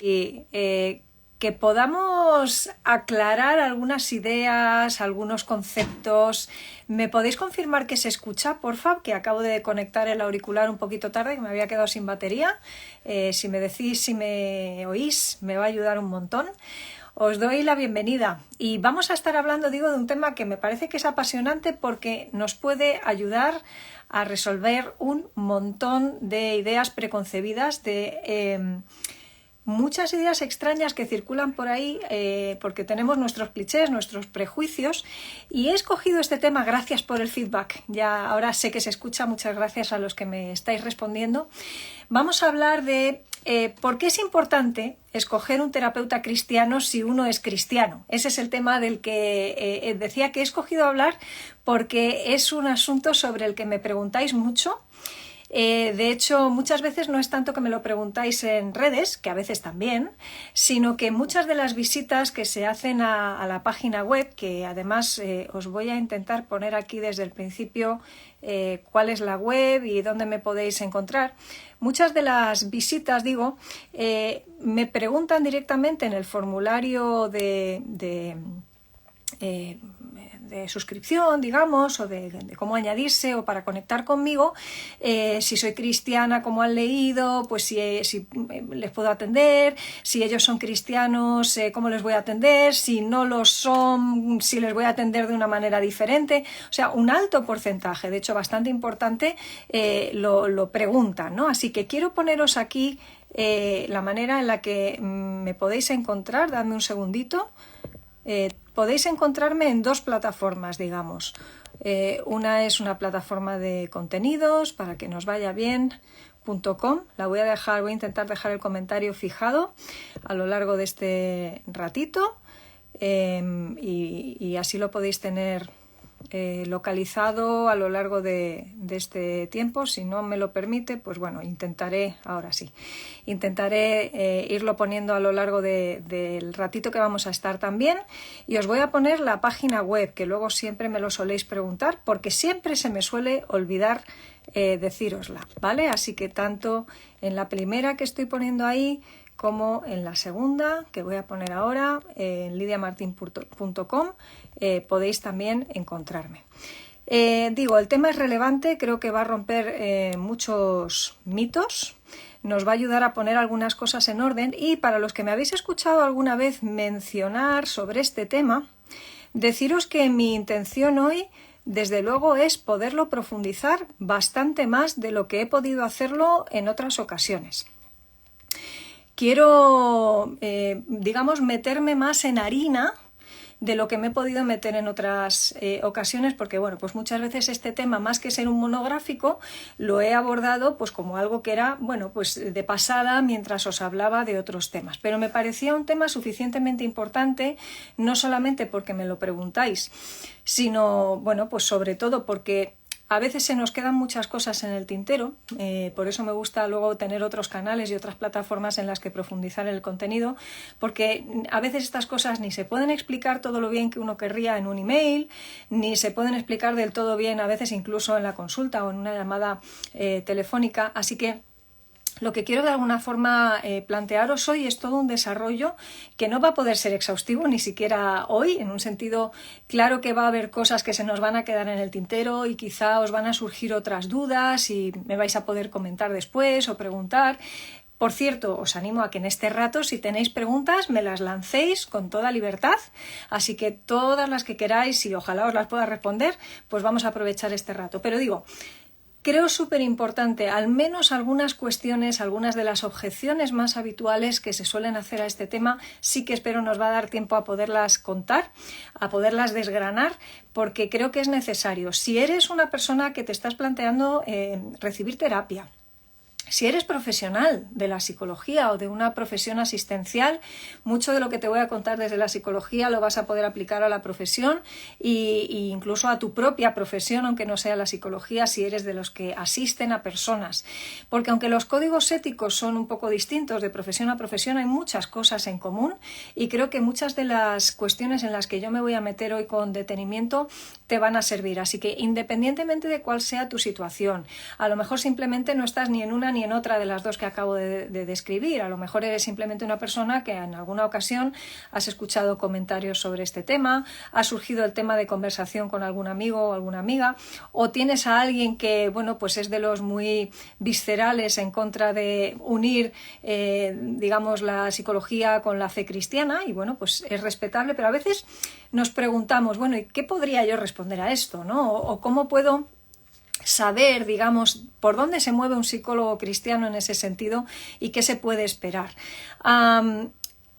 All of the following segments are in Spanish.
y que podamos aclarar algunas ideas, algunos conceptos. ¿Me podéis confirmar que se escucha, porfa? Que acabo de conectar el auricular un poquito tarde, que me había quedado sin batería. Si me decís, si me oís, me va a ayudar un montón. Os doy la bienvenida y vamos a estar hablando, digo, de un tema que me parece que es apasionante porque nos puede ayudar a resolver un montón de ideas preconcebidas, de muchas ideas extrañas que circulan por ahí porque tenemos nuestros clichés, nuestros prejuicios, y he escogido este tema, gracias por el feedback, ya ahora sé que se escucha, muchas gracias a los que me estáis respondiendo. Vamos a hablar de por qué es importante escoger un terapeuta cristiano si uno es cristiano. Ese es el tema del que decía que he escogido hablar porque es un asunto sobre el que me preguntáis mucho. De hecho, muchas veces no es tanto que me lo preguntáis en redes, que a veces también, sino que muchas de las visitas que se hacen a la página web, que además os voy a intentar poner aquí desde el principio cuál es la web y dónde me podéis encontrar, muchas de las visitas, digo, me preguntan directamente en el formulario de suscripción, digamos, o de cómo añadirse o para conectar conmigo, si soy cristiana, cómo han leído, pues si les puedo atender, si ellos son cristianos, cómo les voy a atender, si no lo son, si les voy a atender de una manera diferente. O sea, un alto porcentaje, de hecho bastante importante, lo preguntan, ¿no? Así que quiero poneros aquí la manera en la que me podéis encontrar. Dadme un segundito. Podéis encontrarme en dos plataformas, digamos. Una es una plataforma de contenidos para que nos vaya bien.com. Voy a intentar dejar el comentario fijado a lo largo de este ratito y así lo podéis tener localizado a lo largo de este tiempo. Si no me lo permite, pues bueno, intentaré irlo poniendo a lo largo del ratito que vamos a estar también, y os voy a poner la página web, que luego siempre me lo soléis preguntar porque siempre se me suele olvidar decírosla, ¿vale? Así que tanto en la primera que estoy poniendo ahí como en la segunda, que voy a poner ahora, en lidiamartin.com, podéis también encontrarme. El tema es relevante, creo que va a romper muchos mitos, nos va a ayudar a poner algunas cosas en orden, y para los que me habéis escuchado alguna vez mencionar sobre este tema, deciros que mi intención hoy, desde luego, es poderlo profundizar bastante más de lo que he podido hacerlo en otras ocasiones. Quiero, meterme más en harina de lo que me he podido meter en otras ocasiones, porque bueno, pues muchas veces este tema, más que ser un monográfico, lo he abordado pues como algo que era, bueno, pues de pasada mientras os hablaba de otros temas. Pero me parecía un tema suficientemente importante, no solamente porque me lo preguntáis, sino, bueno, pues sobre todo porque a veces se nos quedan muchas cosas en el tintero, por eso me gusta luego tener otros canales y otras plataformas en las que profundizar el contenido, porque a veces estas cosas ni se pueden explicar todo lo bien que uno querría en un email, ni se pueden explicar del todo bien a veces incluso en la consulta o en una llamada telefónica, así que lo que quiero de alguna forma plantearos hoy es todo un desarrollo que no va a poder ser exhaustivo ni siquiera hoy, en un sentido claro que va a haber cosas que se nos van a quedar en el tintero y quizá os van a surgir otras dudas y me vais a poder comentar después o preguntar. Por cierto, os animo a que en este rato, si tenéis preguntas, me las lancéis con toda libertad, así que todas las que queráis y ojalá os las pueda responder, pues vamos a aprovechar este rato. Pero digo, creo súper importante, al menos algunas cuestiones, algunas de las objeciones más habituales que se suelen hacer a este tema, sí que espero nos va a dar tiempo a poderlas contar, a poderlas desgranar, porque creo que es necesario. Si eres una persona que te estás planteando recibir terapia, si eres profesional de la psicología o de una profesión asistencial, mucho de lo que te voy a contar desde la psicología lo vas a poder aplicar a la profesión e incluso a tu propia profesión, aunque no sea la psicología, si eres de los que asisten a personas. Porque aunque los códigos éticos son un poco distintos de profesión a profesión, hay muchas cosas en común y creo que muchas de las cuestiones en las que yo me voy a meter hoy con detenimiento te van a servir. Así que independientemente de cuál sea tu situación, a lo mejor simplemente no estás ni en una ni ni en otra de las dos que acabo de describir. A lo mejor eres simplemente una persona que en alguna ocasión has escuchado comentarios sobre este tema, ha surgido el tema de conversación con algún amigo o alguna amiga, o tienes a alguien que, bueno, pues es de los muy viscerales en contra de unir, digamos, la psicología con la fe cristiana, y bueno, pues es respetable, pero a veces nos preguntamos, bueno, ¿y qué podría yo responder a esto, ¿no? O cómo puedo saber, digamos, por dónde se mueve un psicólogo cristiano en ese sentido y qué se puede esperar.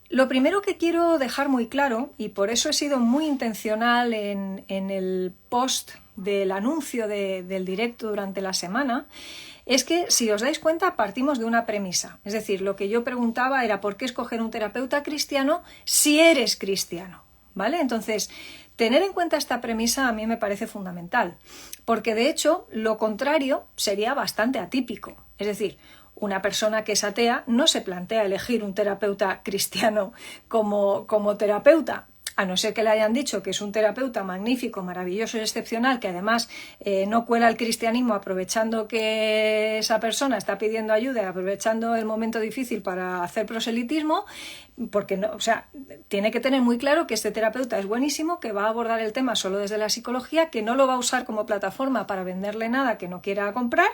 Lo primero que quiero dejar muy claro, y por eso he sido muy intencional en el post del anuncio del directo durante la semana, es que, si os dais cuenta, partimos de una premisa. Es decir, lo que yo preguntaba era ¿por qué escoger un terapeuta cristiano si eres cristiano? ¿Vale? Entonces, tener en cuenta esta premisa a mí me parece fundamental, porque de hecho lo contrario sería bastante atípico. Es decir, una persona que es atea no se plantea elegir un terapeuta cristiano como terapeuta, a no ser que le hayan dicho que es un terapeuta magnífico, maravilloso y excepcional, que además no cuela el cristianismo aprovechando que esa persona está pidiendo ayuda y aprovechando el momento difícil para hacer proselitismo, porque no, o sea, tiene que tener muy claro que este terapeuta es buenísimo, que va a abordar el tema solo desde la psicología, que no lo va a usar como plataforma para venderle nada que no quiera comprar,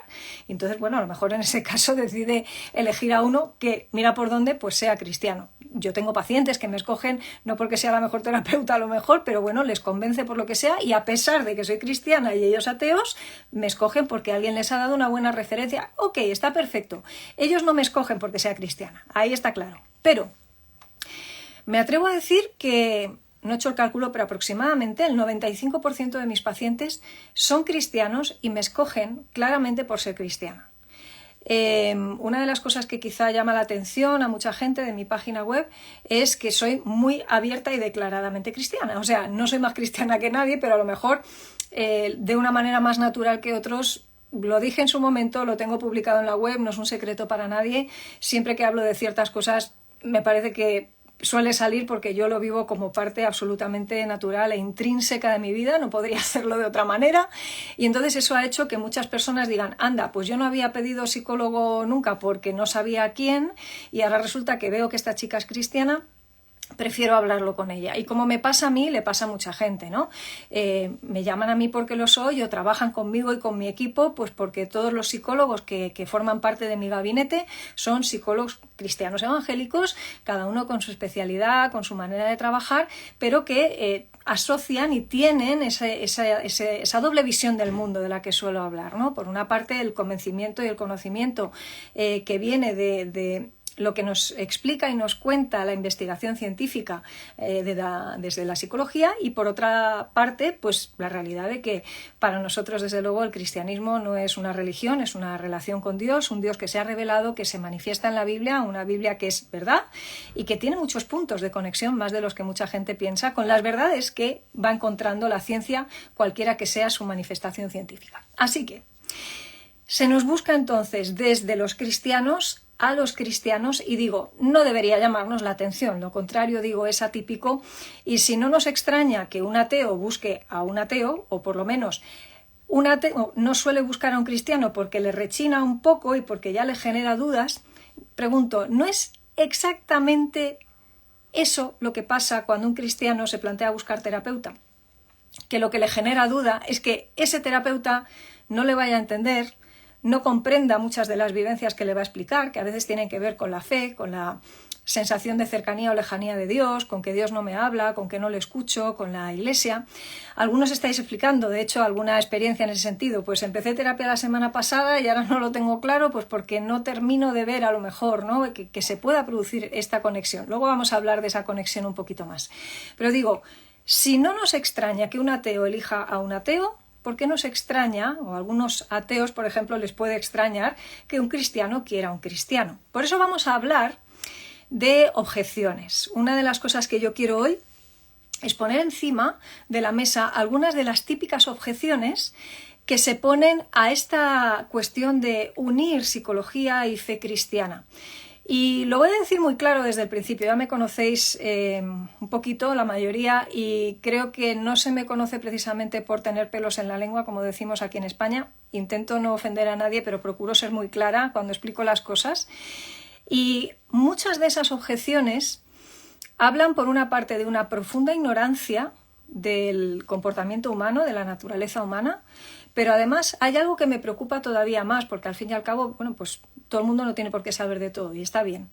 y entonces, bueno, a lo mejor en ese caso decide elegir a uno que, mira por dónde, pues sea cristiano. Yo tengo pacientes que me escogen, no porque sea la mejor terapeuta a lo mejor, pero bueno, les convence por lo que sea, y a pesar de que soy cristiana y ellos ateos, me escogen porque alguien les ha dado una buena referencia. Ok, está perfecto. Ellos no me escogen porque sea cristiana, ahí está claro. Pero me atrevo a decir que, no he hecho el cálculo, pero aproximadamente el 95% de mis pacientes son cristianos y me escogen claramente por ser cristiana. Una de las cosas que quizá llama la atención a mucha gente de mi página web es que soy muy abierta y declaradamente cristiana. O sea, no soy más cristiana que nadie, pero a lo mejor de una manera más natural que otros. Lo dije en su momento, lo tengo publicado en la web, no es un secreto para nadie. Siempre que hablo de ciertas cosas me parece que suele salir porque yo lo vivo como parte absolutamente natural e intrínseca de mi vida, no podría hacerlo de otra manera, y entonces eso ha hecho que muchas personas digan, anda, pues yo no había pedido psicólogo nunca porque no sabía a quién, y ahora resulta que veo que esta chica es cristiana, prefiero hablarlo con ella. Y como me pasa a mí, le pasa a mucha gente, ¿no? Me llaman a mí porque lo soy, o trabajan conmigo y con mi equipo, pues porque todos los psicólogos que forman parte de mi gabinete son psicólogos cristianos evangélicos, cada uno con su especialidad, con su manera de trabajar, pero que asocian y tienen esa doble visión del mundo de la que suelo hablar, ¿no? Por una parte, el convencimiento y el conocimiento que viene de lo que nos explica y nos cuenta la investigación científica desde la psicología, y por otra parte, pues la realidad de que para nosotros, desde luego, el cristianismo no es una religión, es una relación con Dios, un Dios que se ha revelado, que se manifiesta en la Biblia, una Biblia que es verdad y que tiene muchos puntos de conexión, más de los que mucha gente piensa, con las verdades que va encontrando la ciencia, cualquiera que sea su manifestación científica. Así que se nos busca entonces desde los cristianos a los cristianos, y digo, no debería llamarnos la atención, lo contrario, digo, es atípico, y si no nos extraña que un ateo busque a un ateo, o por lo menos un ateo no suele buscar a un cristiano porque le rechina un poco y porque ya le genera dudas, pregunto, ¿no es exactamente eso lo que pasa cuando un cristiano se plantea buscar terapeuta? Que lo que le genera duda es que ese terapeuta no le vaya a entender, no comprenda muchas de las vivencias que le va a explicar, que a veces tienen que ver con la fe, con la sensación de cercanía o lejanía de Dios, con que Dios no me habla, con que no le escucho, con la Iglesia. Algunos estáis explicando, de hecho, alguna experiencia en ese sentido. Pues empecé terapia la semana pasada y ahora no lo tengo claro, pues porque no termino de ver a lo mejor, ¿no?, que se pueda producir esta conexión. Luego vamos a hablar de esa conexión un poquito más. Pero digo, si no nos extraña que un ateo elija a un ateo, ¿por qué nos extraña, o a algunos ateos, por ejemplo, les puede extrañar que un cristiano quiera a un cristiano? Por eso vamos a hablar de objeciones. Una de las cosas que yo quiero hoy es poner encima de la mesa algunas de las típicas objeciones que se ponen a esta cuestión de unir psicología y fe cristiana. Y lo voy a decir muy claro desde el principio, ya me conocéis un poquito, la mayoría, y creo que no se me conoce precisamente por tener pelos en la lengua, como decimos aquí en España. Intento no ofender a nadie, pero procuro ser muy clara cuando explico las cosas. Y muchas de esas objeciones hablan, por una parte, de una profunda ignorancia del comportamiento humano, de la naturaleza humana, pero además hay algo que me preocupa todavía más, porque al fin y al cabo, bueno, pues todo el mundo no tiene por qué saber de todo, y está bien.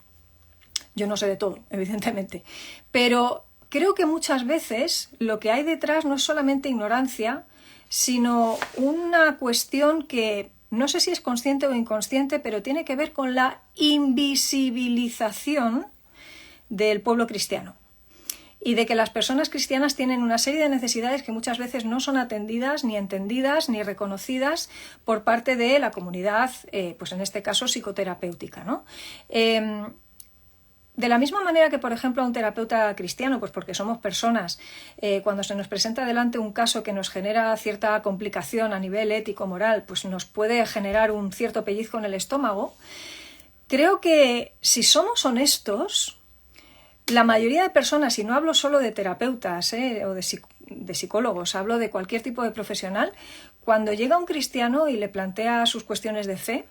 Yo no sé de todo, evidentemente, pero creo que muchas veces lo que hay detrás no es solamente ignorancia, sino una cuestión que no sé si es consciente o inconsciente, pero tiene que ver con la invisibilización del pueblo cristiano. Y de que las personas cristianas tienen una serie de necesidades que muchas veces no son atendidas, ni entendidas, ni reconocidas por parte de la comunidad, pues en este caso psicoterapéutica, ¿no? De la misma manera que, por ejemplo, a un terapeuta cristiano, pues porque somos personas, cuando se nos presenta delante un caso que nos genera cierta complicación a nivel ético-moral, pues nos puede generar un cierto pellizco en el estómago, creo que si somos honestos, la mayoría de personas, y no hablo solo de terapeutas o de psicólogos, hablo de cualquier tipo de profesional, cuando llega un cristiano y le plantea sus cuestiones de fe,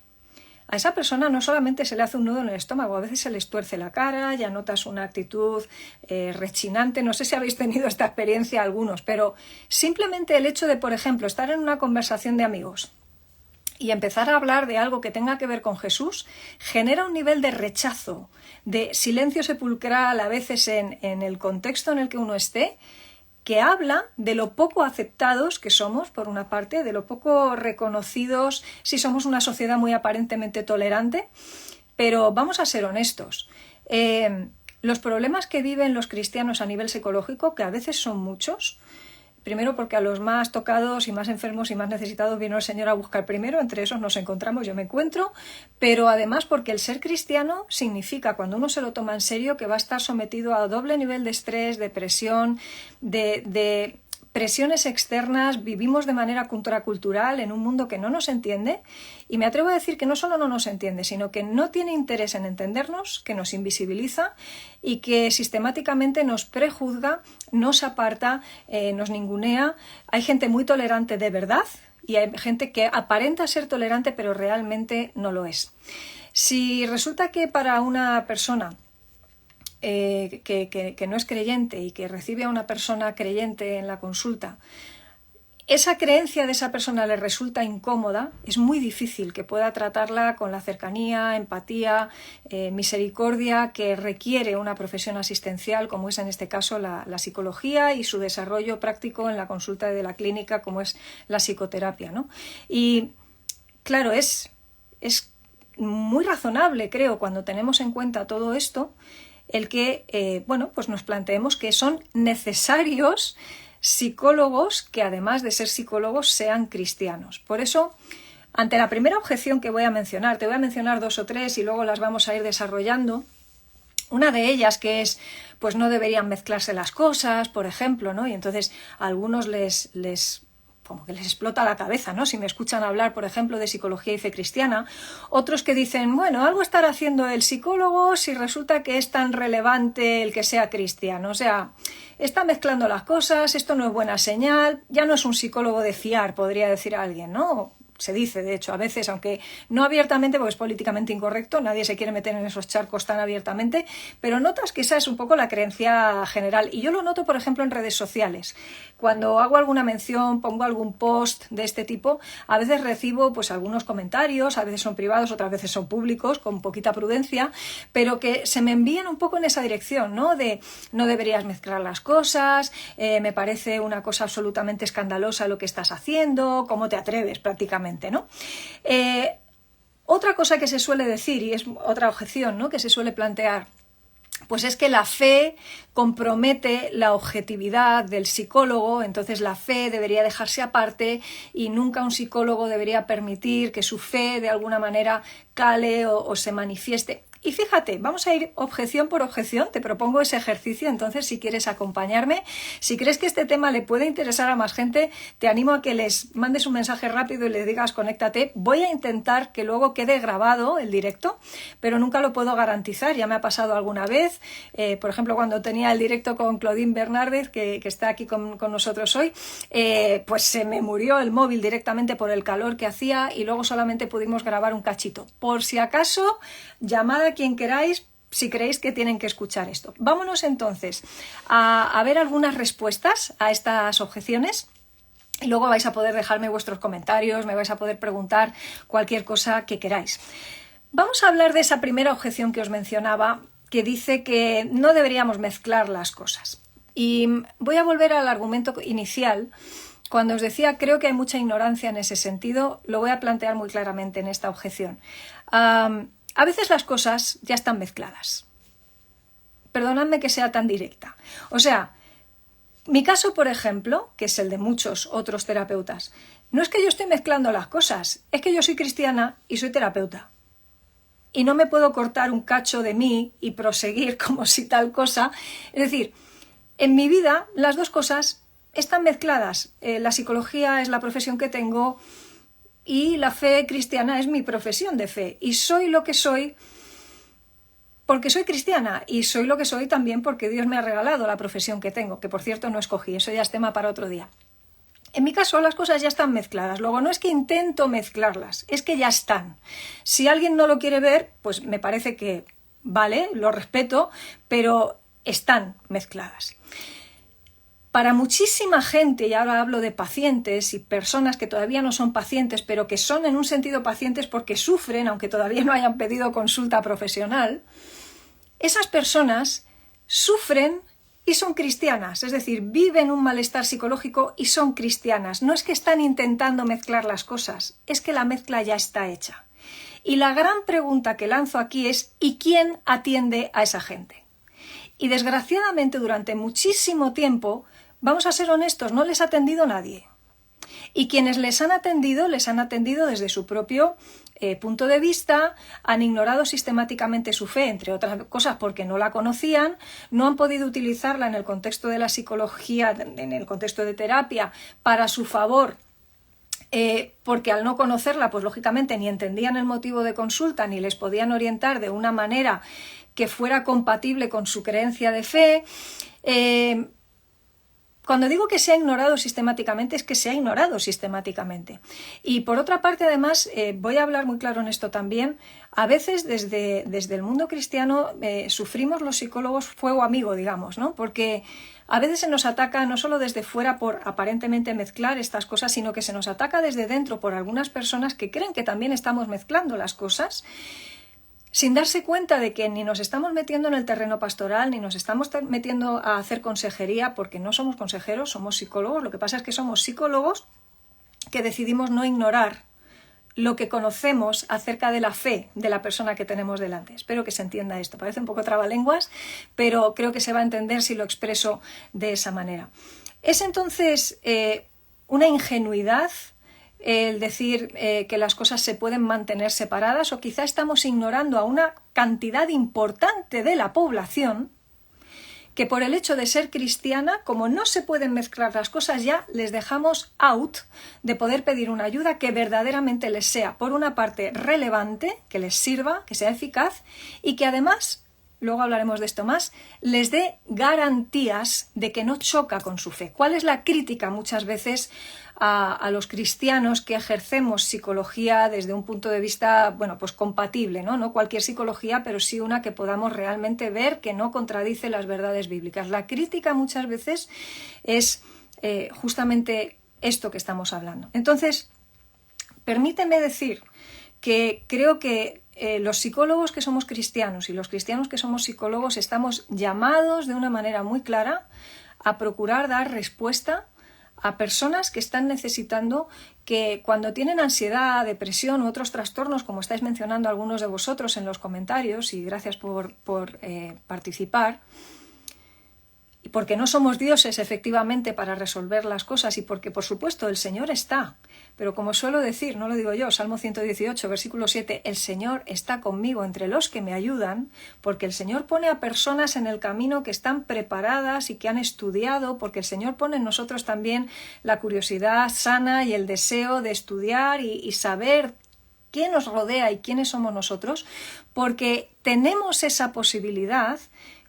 a esa persona no solamente se le hace un nudo en el estómago, a veces se les tuerce la cara, ya notas una actitud rechinante. No sé si habéis tenido esta experiencia algunos, pero simplemente el hecho de, por ejemplo, estar en una conversación de amigos y empezar a hablar de algo que tenga que ver con Jesús, genera un nivel de rechazo, de silencio sepulcral a veces en el contexto en el que uno esté, que habla de lo poco aceptados que somos, por una parte, de lo poco reconocidos, si somos una sociedad muy aparentemente tolerante, pero vamos a ser honestos. Los problemas que viven los cristianos a nivel psicológico, que a veces son muchos, primero porque a los más tocados y más enfermos y más necesitados vino el Señor a buscar primero, entre esos nos encontramos, yo me encuentro, pero además porque el ser cristiano significa, cuando uno se lo toma en serio, que va a estar sometido a doble nivel de estrés, de presión, de presiones externas. Vivimos de manera contracultural en un mundo que no nos entiende, y me atrevo a decir que no solo no nos entiende, sino que no tiene interés en entendernos, que nos invisibiliza y que sistemáticamente nos prejuzga, nos aparta, nos ningunea. Hay gente muy tolerante de verdad y hay gente que aparenta ser tolerante pero realmente no lo es. Si resulta que para una persona que no es creyente y que recibe a una persona creyente en la consulta, esa creencia de esa persona le resulta incómoda, es muy difícil que pueda tratarla con la cercanía, empatía, misericordia que requiere una profesión asistencial, como es en este caso la psicología y su desarrollo práctico en la consulta de la clínica, como es la psicoterapia, ¿no? Y claro, es muy razonable, creo, cuando tenemos en cuenta todo esto, el que pues nos planteemos que son necesarios psicólogos que, además de ser psicólogos, sean cristianos. Por eso, ante la primera objeción que voy a mencionar, te voy a mencionar 2 o 3 y luego las vamos a ir desarrollando. Una de ellas que es, pues no deberían mezclarse las cosas, por ejemplo, ¿no? Y entonces a algunos les como que les explota la cabeza, ¿no? Si me escuchan hablar, por ejemplo, de psicología y fe cristiana. Otros que dicen, bueno, algo estará haciendo el psicólogo si resulta que es tan relevante el que sea cristiano. O sea, está mezclando las cosas, esto no es buena señal, ya no es un psicólogo de fiar, podría decir alguien, ¿no? Se dice, de hecho, a veces, aunque no abiertamente, porque es políticamente incorrecto, nadie se quiere meter en esos charcos tan abiertamente, pero notas que esa es un poco la creencia general. Y yo lo noto, por ejemplo, en redes sociales. Cuando hago alguna mención, pongo algún post de este tipo, a veces recibo pues algunos comentarios, a veces son privados, otras veces son públicos, con poquita prudencia, pero que se me envían un poco en esa dirección, ¿no? De no deberías mezclar las cosas, me parece una cosa absolutamente escandalosa lo que estás haciendo, ¿cómo te atreves prácticamente? ¿No? Otra cosa que se suele decir, y es otra objeción, ¿no?, que se suele plantear, pues es que la fe compromete la objetividad del psicólogo, entonces la fe debería dejarse aparte y nunca un psicólogo debería permitir que su fe de alguna manera cale o se manifieste. Y fíjate, vamos a ir objeción por objeción, te propongo ese ejercicio, entonces si quieres acompañarme, si crees que este tema le puede interesar a más gente, te animo a que les mandes un mensaje rápido y les digas conéctate. Voy a intentar que luego quede grabado el directo, pero nunca lo puedo garantizar, ya me ha pasado alguna vez, por ejemplo cuando tenía el directo con Claudine Bernardez, que está aquí con nosotros hoy, pues se me murió el móvil directamente por el calor que hacía y luego solamente pudimos grabar un cachito. Por si acaso, llamada a quien queráis si creéis que tienen que escuchar esto. Vámonos entonces a ver algunas respuestas a estas objeciones. Y luego vais a poder dejarme vuestros comentarios, me vais a poder preguntar cualquier cosa que queráis. Vamos a hablar de esa primera objeción que os mencionaba, que dice que no deberíamos mezclar las cosas. Y voy a volver al argumento inicial. Cuando os decía, creo que hay mucha ignorancia en ese sentido, lo voy a plantear muy claramente en esta objeción. A veces las cosas ya están mezcladas. Perdonadme que sea tan directa. O sea, mi caso, por ejemplo, que es el de muchos otros terapeutas, no es que yo estoy mezclando las cosas, es que yo soy cristiana y soy terapeuta. Y no me puedo cortar un cacho de mí y proseguir como si tal cosa. Es decir, en mi vida las dos cosas están mezcladas. La psicología es la profesión que tengo y la fe cristiana es mi profesión de fe. Y soy lo que soy porque soy cristiana y soy lo que soy también porque Dios me ha regalado la profesión que tengo, que por cierto no escogí, eso ya es tema para otro día. En mi caso las cosas ya están mezcladas, luego no es que intento mezclarlas, es que ya están. Si alguien no lo quiere ver, pues me parece que vale, lo respeto, pero están mezcladas. Para muchísima gente, y ahora hablo de pacientes y personas que todavía no son pacientes, pero que son en un sentido pacientes porque sufren, aunque todavía no hayan pedido consulta profesional, esas personas sufren y son cristianas, es decir, viven un malestar psicológico y son cristianas. No es que están intentando mezclar las cosas, es que la mezcla ya está hecha. Y la gran pregunta que lanzo aquí es ¿y quién atiende a esa gente? Y desgraciadamente durante muchísimo tiempo, vamos a ser honestos, no les ha atendido nadie. Y quienes les han atendido desde su propio punto de vista, han ignorado sistemáticamente su fe, entre otras cosas porque no la conocían, no han podido utilizarla en el contexto de la psicología, en el contexto de terapia, para su favor, porque al no conocerla, pues lógicamente ni entendían el motivo de consulta, ni les podían orientar de una manera que fuera compatible con su creencia de fe. Cuando digo que se ha ignorado sistemáticamente, es que se ha ignorado sistemáticamente. Y por otra parte, además, voy a hablar muy claro en esto también, a veces desde el mundo cristiano sufrimos los psicólogos fuego amigo, digamos, ¿no? Porque a veces se nos ataca no solo desde fuera por aparentemente mezclar estas cosas, sino que se nos ataca desde dentro por algunas personas que creen que también estamos mezclando las cosas, sin darse cuenta de que ni nos estamos metiendo en el terreno pastoral, ni nos estamos metiendo a hacer consejería, porque no somos consejeros, somos psicólogos. Lo que pasa es que somos psicólogos que decidimos no ignorar lo que conocemos acerca de la fe de la persona que tenemos delante. Espero que se entienda esto. Parece un poco trabalenguas, pero creo que se va a entender si lo expreso de esa manera. Es entonces una ingenuidad el decir que las cosas se pueden mantener separadas, o quizá estamos ignorando a una cantidad importante de la población que por el hecho de ser cristiana, como no se pueden mezclar las cosas, ya les dejamos out de poder pedir una ayuda que verdaderamente les sea, por una parte, relevante, que les sirva, que sea eficaz y que además, luego hablaremos de esto más, les dé garantías de que no choca con su fe. ¿Cuál es la crítica muchas veces a los cristianos que ejercemos psicología desde un punto de vista, bueno, pues compatible, ¿no? No cualquier psicología, pero sí una que podamos realmente ver que no contradice las verdades bíblicas? La crítica muchas veces es justamente esto que estamos hablando. Entonces, permíteme decir que creo que los psicólogos que somos cristianos y los cristianos que somos psicólogos estamos llamados de una manera muy clara a procurar dar respuesta a personas que están necesitando, que cuando tienen ansiedad, depresión u otros trastornos, como estáis mencionando algunos de vosotros en los comentarios, y gracias por participar, y porque no somos dioses efectivamente para resolver las cosas y porque por supuesto el Señor está, pero como suelo decir, no lo digo yo, Salmo 118, versículo 7, el Señor está conmigo entre los que me ayudan, porque el Señor pone a personas en el camino que están preparadas y que han estudiado, porque el Señor pone en nosotros también la curiosidad sana y el deseo de estudiar y saber quién nos rodea y quiénes somos nosotros, porque tenemos esa posibilidad.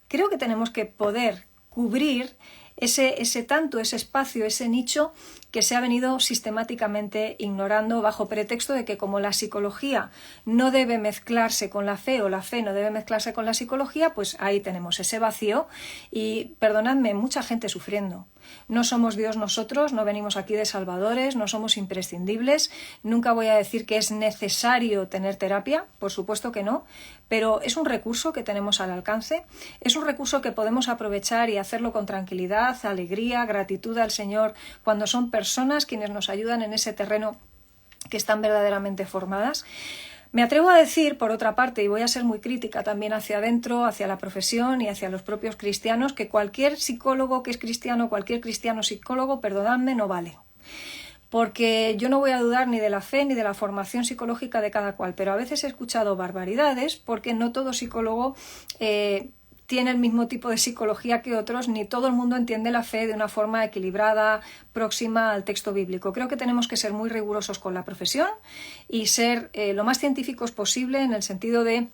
Creo que tenemos que poder cubrir ese espacio, ese nicho que se ha venido sistemáticamente ignorando bajo pretexto de que como la psicología no debe mezclarse con la fe o la fe no debe mezclarse con la psicología, pues ahí tenemos ese vacío y, perdonadme, mucha gente sufriendo. No somos Dios nosotros, no venimos aquí de salvadores, no somos imprescindibles. Nunca voy a decir que es necesario tener terapia, por supuesto que no, pero es un recurso que tenemos al alcance, es un recurso que podemos aprovechar y hacerlo con tranquilidad, alegría, gratitud al Señor, cuando son personas quienes nos ayudan en ese terreno que están verdaderamente formadas. Me atrevo a decir, por otra parte, y voy a ser muy crítica también hacia adentro, hacia la profesión y hacia los propios cristianos, que cualquier psicólogo que es cristiano, cualquier cristiano psicólogo, perdonadme, no vale. Porque yo no voy a dudar ni de la fe ni de la formación psicológica de cada cual, pero a veces he escuchado barbaridades porque no todo psicólogo tiene el mismo tipo de psicología que otros, ni todo el mundo entiende la fe de una forma equilibrada, próxima al texto bíblico. Creo que tenemos que ser muy rigurosos con la profesión y ser lo más científicos posible en el sentido de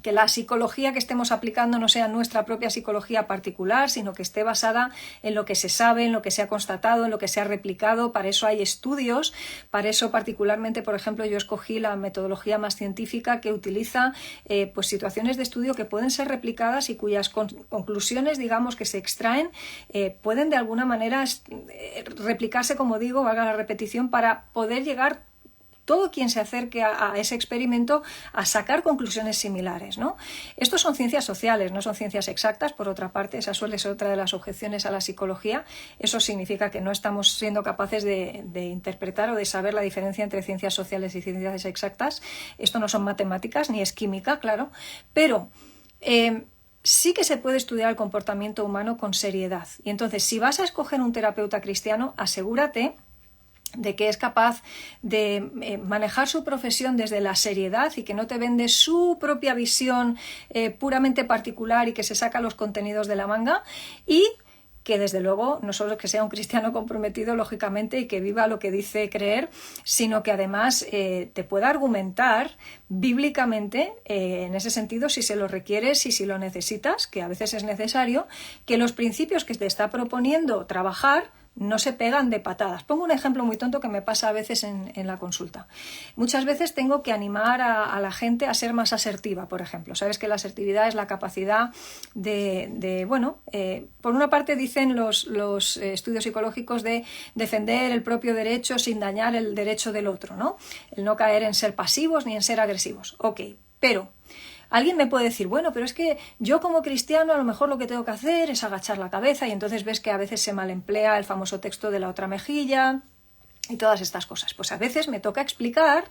que la psicología que estemos aplicando no sea nuestra propia psicología particular, sino que esté basada en lo que se sabe, en lo que se ha constatado, en lo que se ha replicado. Para eso hay estudios, para eso particularmente, por ejemplo, yo escogí la metodología más científica que utiliza pues situaciones de estudio que pueden ser replicadas y cuyas conclusiones, digamos, que se extraen, pueden de alguna manera replicarse, como digo, valga la repetición, para poder llegar todo quien se acerque a ese experimento a sacar conclusiones similares, ¿no? Estos son ciencias sociales, no son ciencias exactas, por otra parte, esa suele ser otra de las objeciones a la psicología. Eso significa que no estamos siendo capaces de interpretar o de saber la diferencia entre ciencias sociales y ciencias exactas. Esto no son matemáticas, ni es química, claro, pero sí que se puede estudiar el comportamiento humano con seriedad. Y entonces, si vas a escoger un terapeuta cristiano, asegúrate de que es capaz de manejar su profesión desde la seriedad y que no te vende su propia visión puramente particular y que se saca los contenidos de la manga, y que desde luego no solo que sea un cristiano comprometido, lógicamente, y que viva lo que dice creer, sino que además te pueda argumentar bíblicamente, en ese sentido, si se lo requieres y si lo necesitas, que a veces es necesario, que los principios que te está proponiendo trabajar no se pegan de patadas. Pongo un ejemplo muy tonto que me pasa a veces en la consulta. Muchas veces tengo que animar a la gente a ser más asertiva, por ejemplo. Sabes que la asertividad es la capacidad por una parte dicen los estudios psicológicos de defender el propio derecho sin dañar el derecho del otro, ¿no? El no caer en ser pasivos ni en ser agresivos. Ok, pero alguien me puede decir, bueno, pero es que yo como cristiano a lo mejor lo que tengo que hacer es agachar la cabeza, y entonces ves que a veces se malemplea el famoso texto de la otra mejilla y todas estas cosas. Pues a veces me toca explicar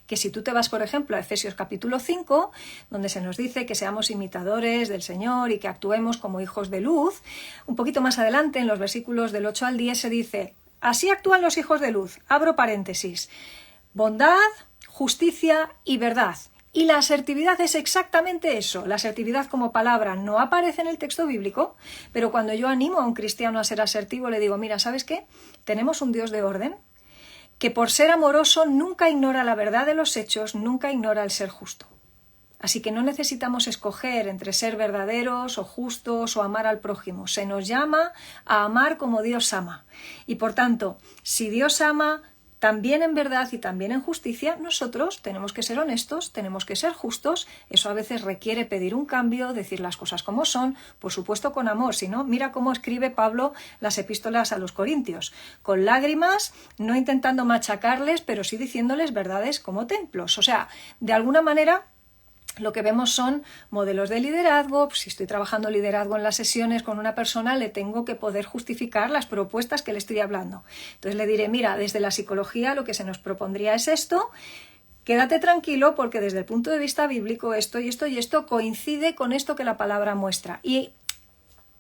que si tú te vas, por ejemplo, a Efesios capítulo 5, donde se nos dice que seamos imitadores del Señor y que actuemos como hijos de luz, un poquito más adelante, en los versículos del 8 al 10, se dice, así actúan los hijos de luz, abro paréntesis, bondad, justicia y verdad. Y la asertividad es exactamente eso. La asertividad como palabra no aparece en el texto bíblico, pero cuando yo animo a un cristiano a ser asertivo, le digo, mira, ¿sabes qué? Tenemos un Dios de orden que por ser amoroso nunca ignora la verdad de los hechos, nunca ignora el ser justo. Así que no necesitamos escoger entre ser verdaderos o justos o amar al prójimo. Se nos llama a amar como Dios ama. Y por tanto, si Dios ama también en verdad y también en justicia, nosotros tenemos que ser honestos, tenemos que ser justos. Eso a veces requiere pedir un cambio, decir las cosas como son, por supuesto con amor. Si no, mira cómo escribe Pablo las epístolas a los Corintios, con lágrimas, no intentando machacarles, pero sí diciéndoles verdades como templos. O sea, de alguna manera lo que vemos son modelos de liderazgo. Si estoy trabajando liderazgo en las sesiones con una persona, le tengo que poder justificar las propuestas que le estoy hablando. Entonces le diré, mira, desde la psicología lo que se nos propondría es esto, quédate tranquilo porque desde el punto de vista bíblico esto y esto y esto coincide con esto que la palabra muestra. Y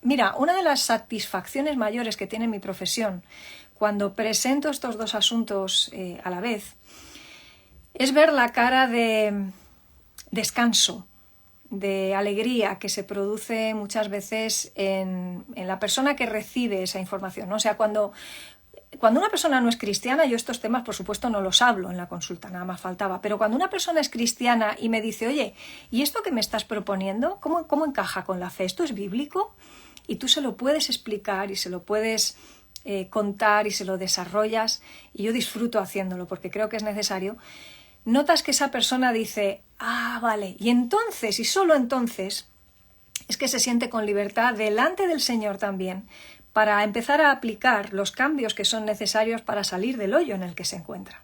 Mira, una de las satisfacciones mayores que tiene mi profesión cuando presento estos dos asuntos a la vez es ver la cara de descanso, de alegría que se produce muchas veces en la persona que recibe esa información, ¿no? O sea, cuando una persona no es cristiana, yo estos temas por supuesto no los hablo en la consulta, nada más faltaba, pero cuando una persona es cristiana y me dice, oye, ¿y esto que me estás proponiendo, cómo encaja con la fe? ¿Esto es bíblico? Y tú se lo puedes explicar y se lo puedes contar y se lo desarrollas, y yo disfruto haciéndolo porque creo que es necesario. Notas que esa persona dice, ah, vale, y entonces, y solo entonces, es que se siente con libertad delante del Señor también para empezar a aplicar los cambios que son necesarios para salir del hoyo en el que se encuentra.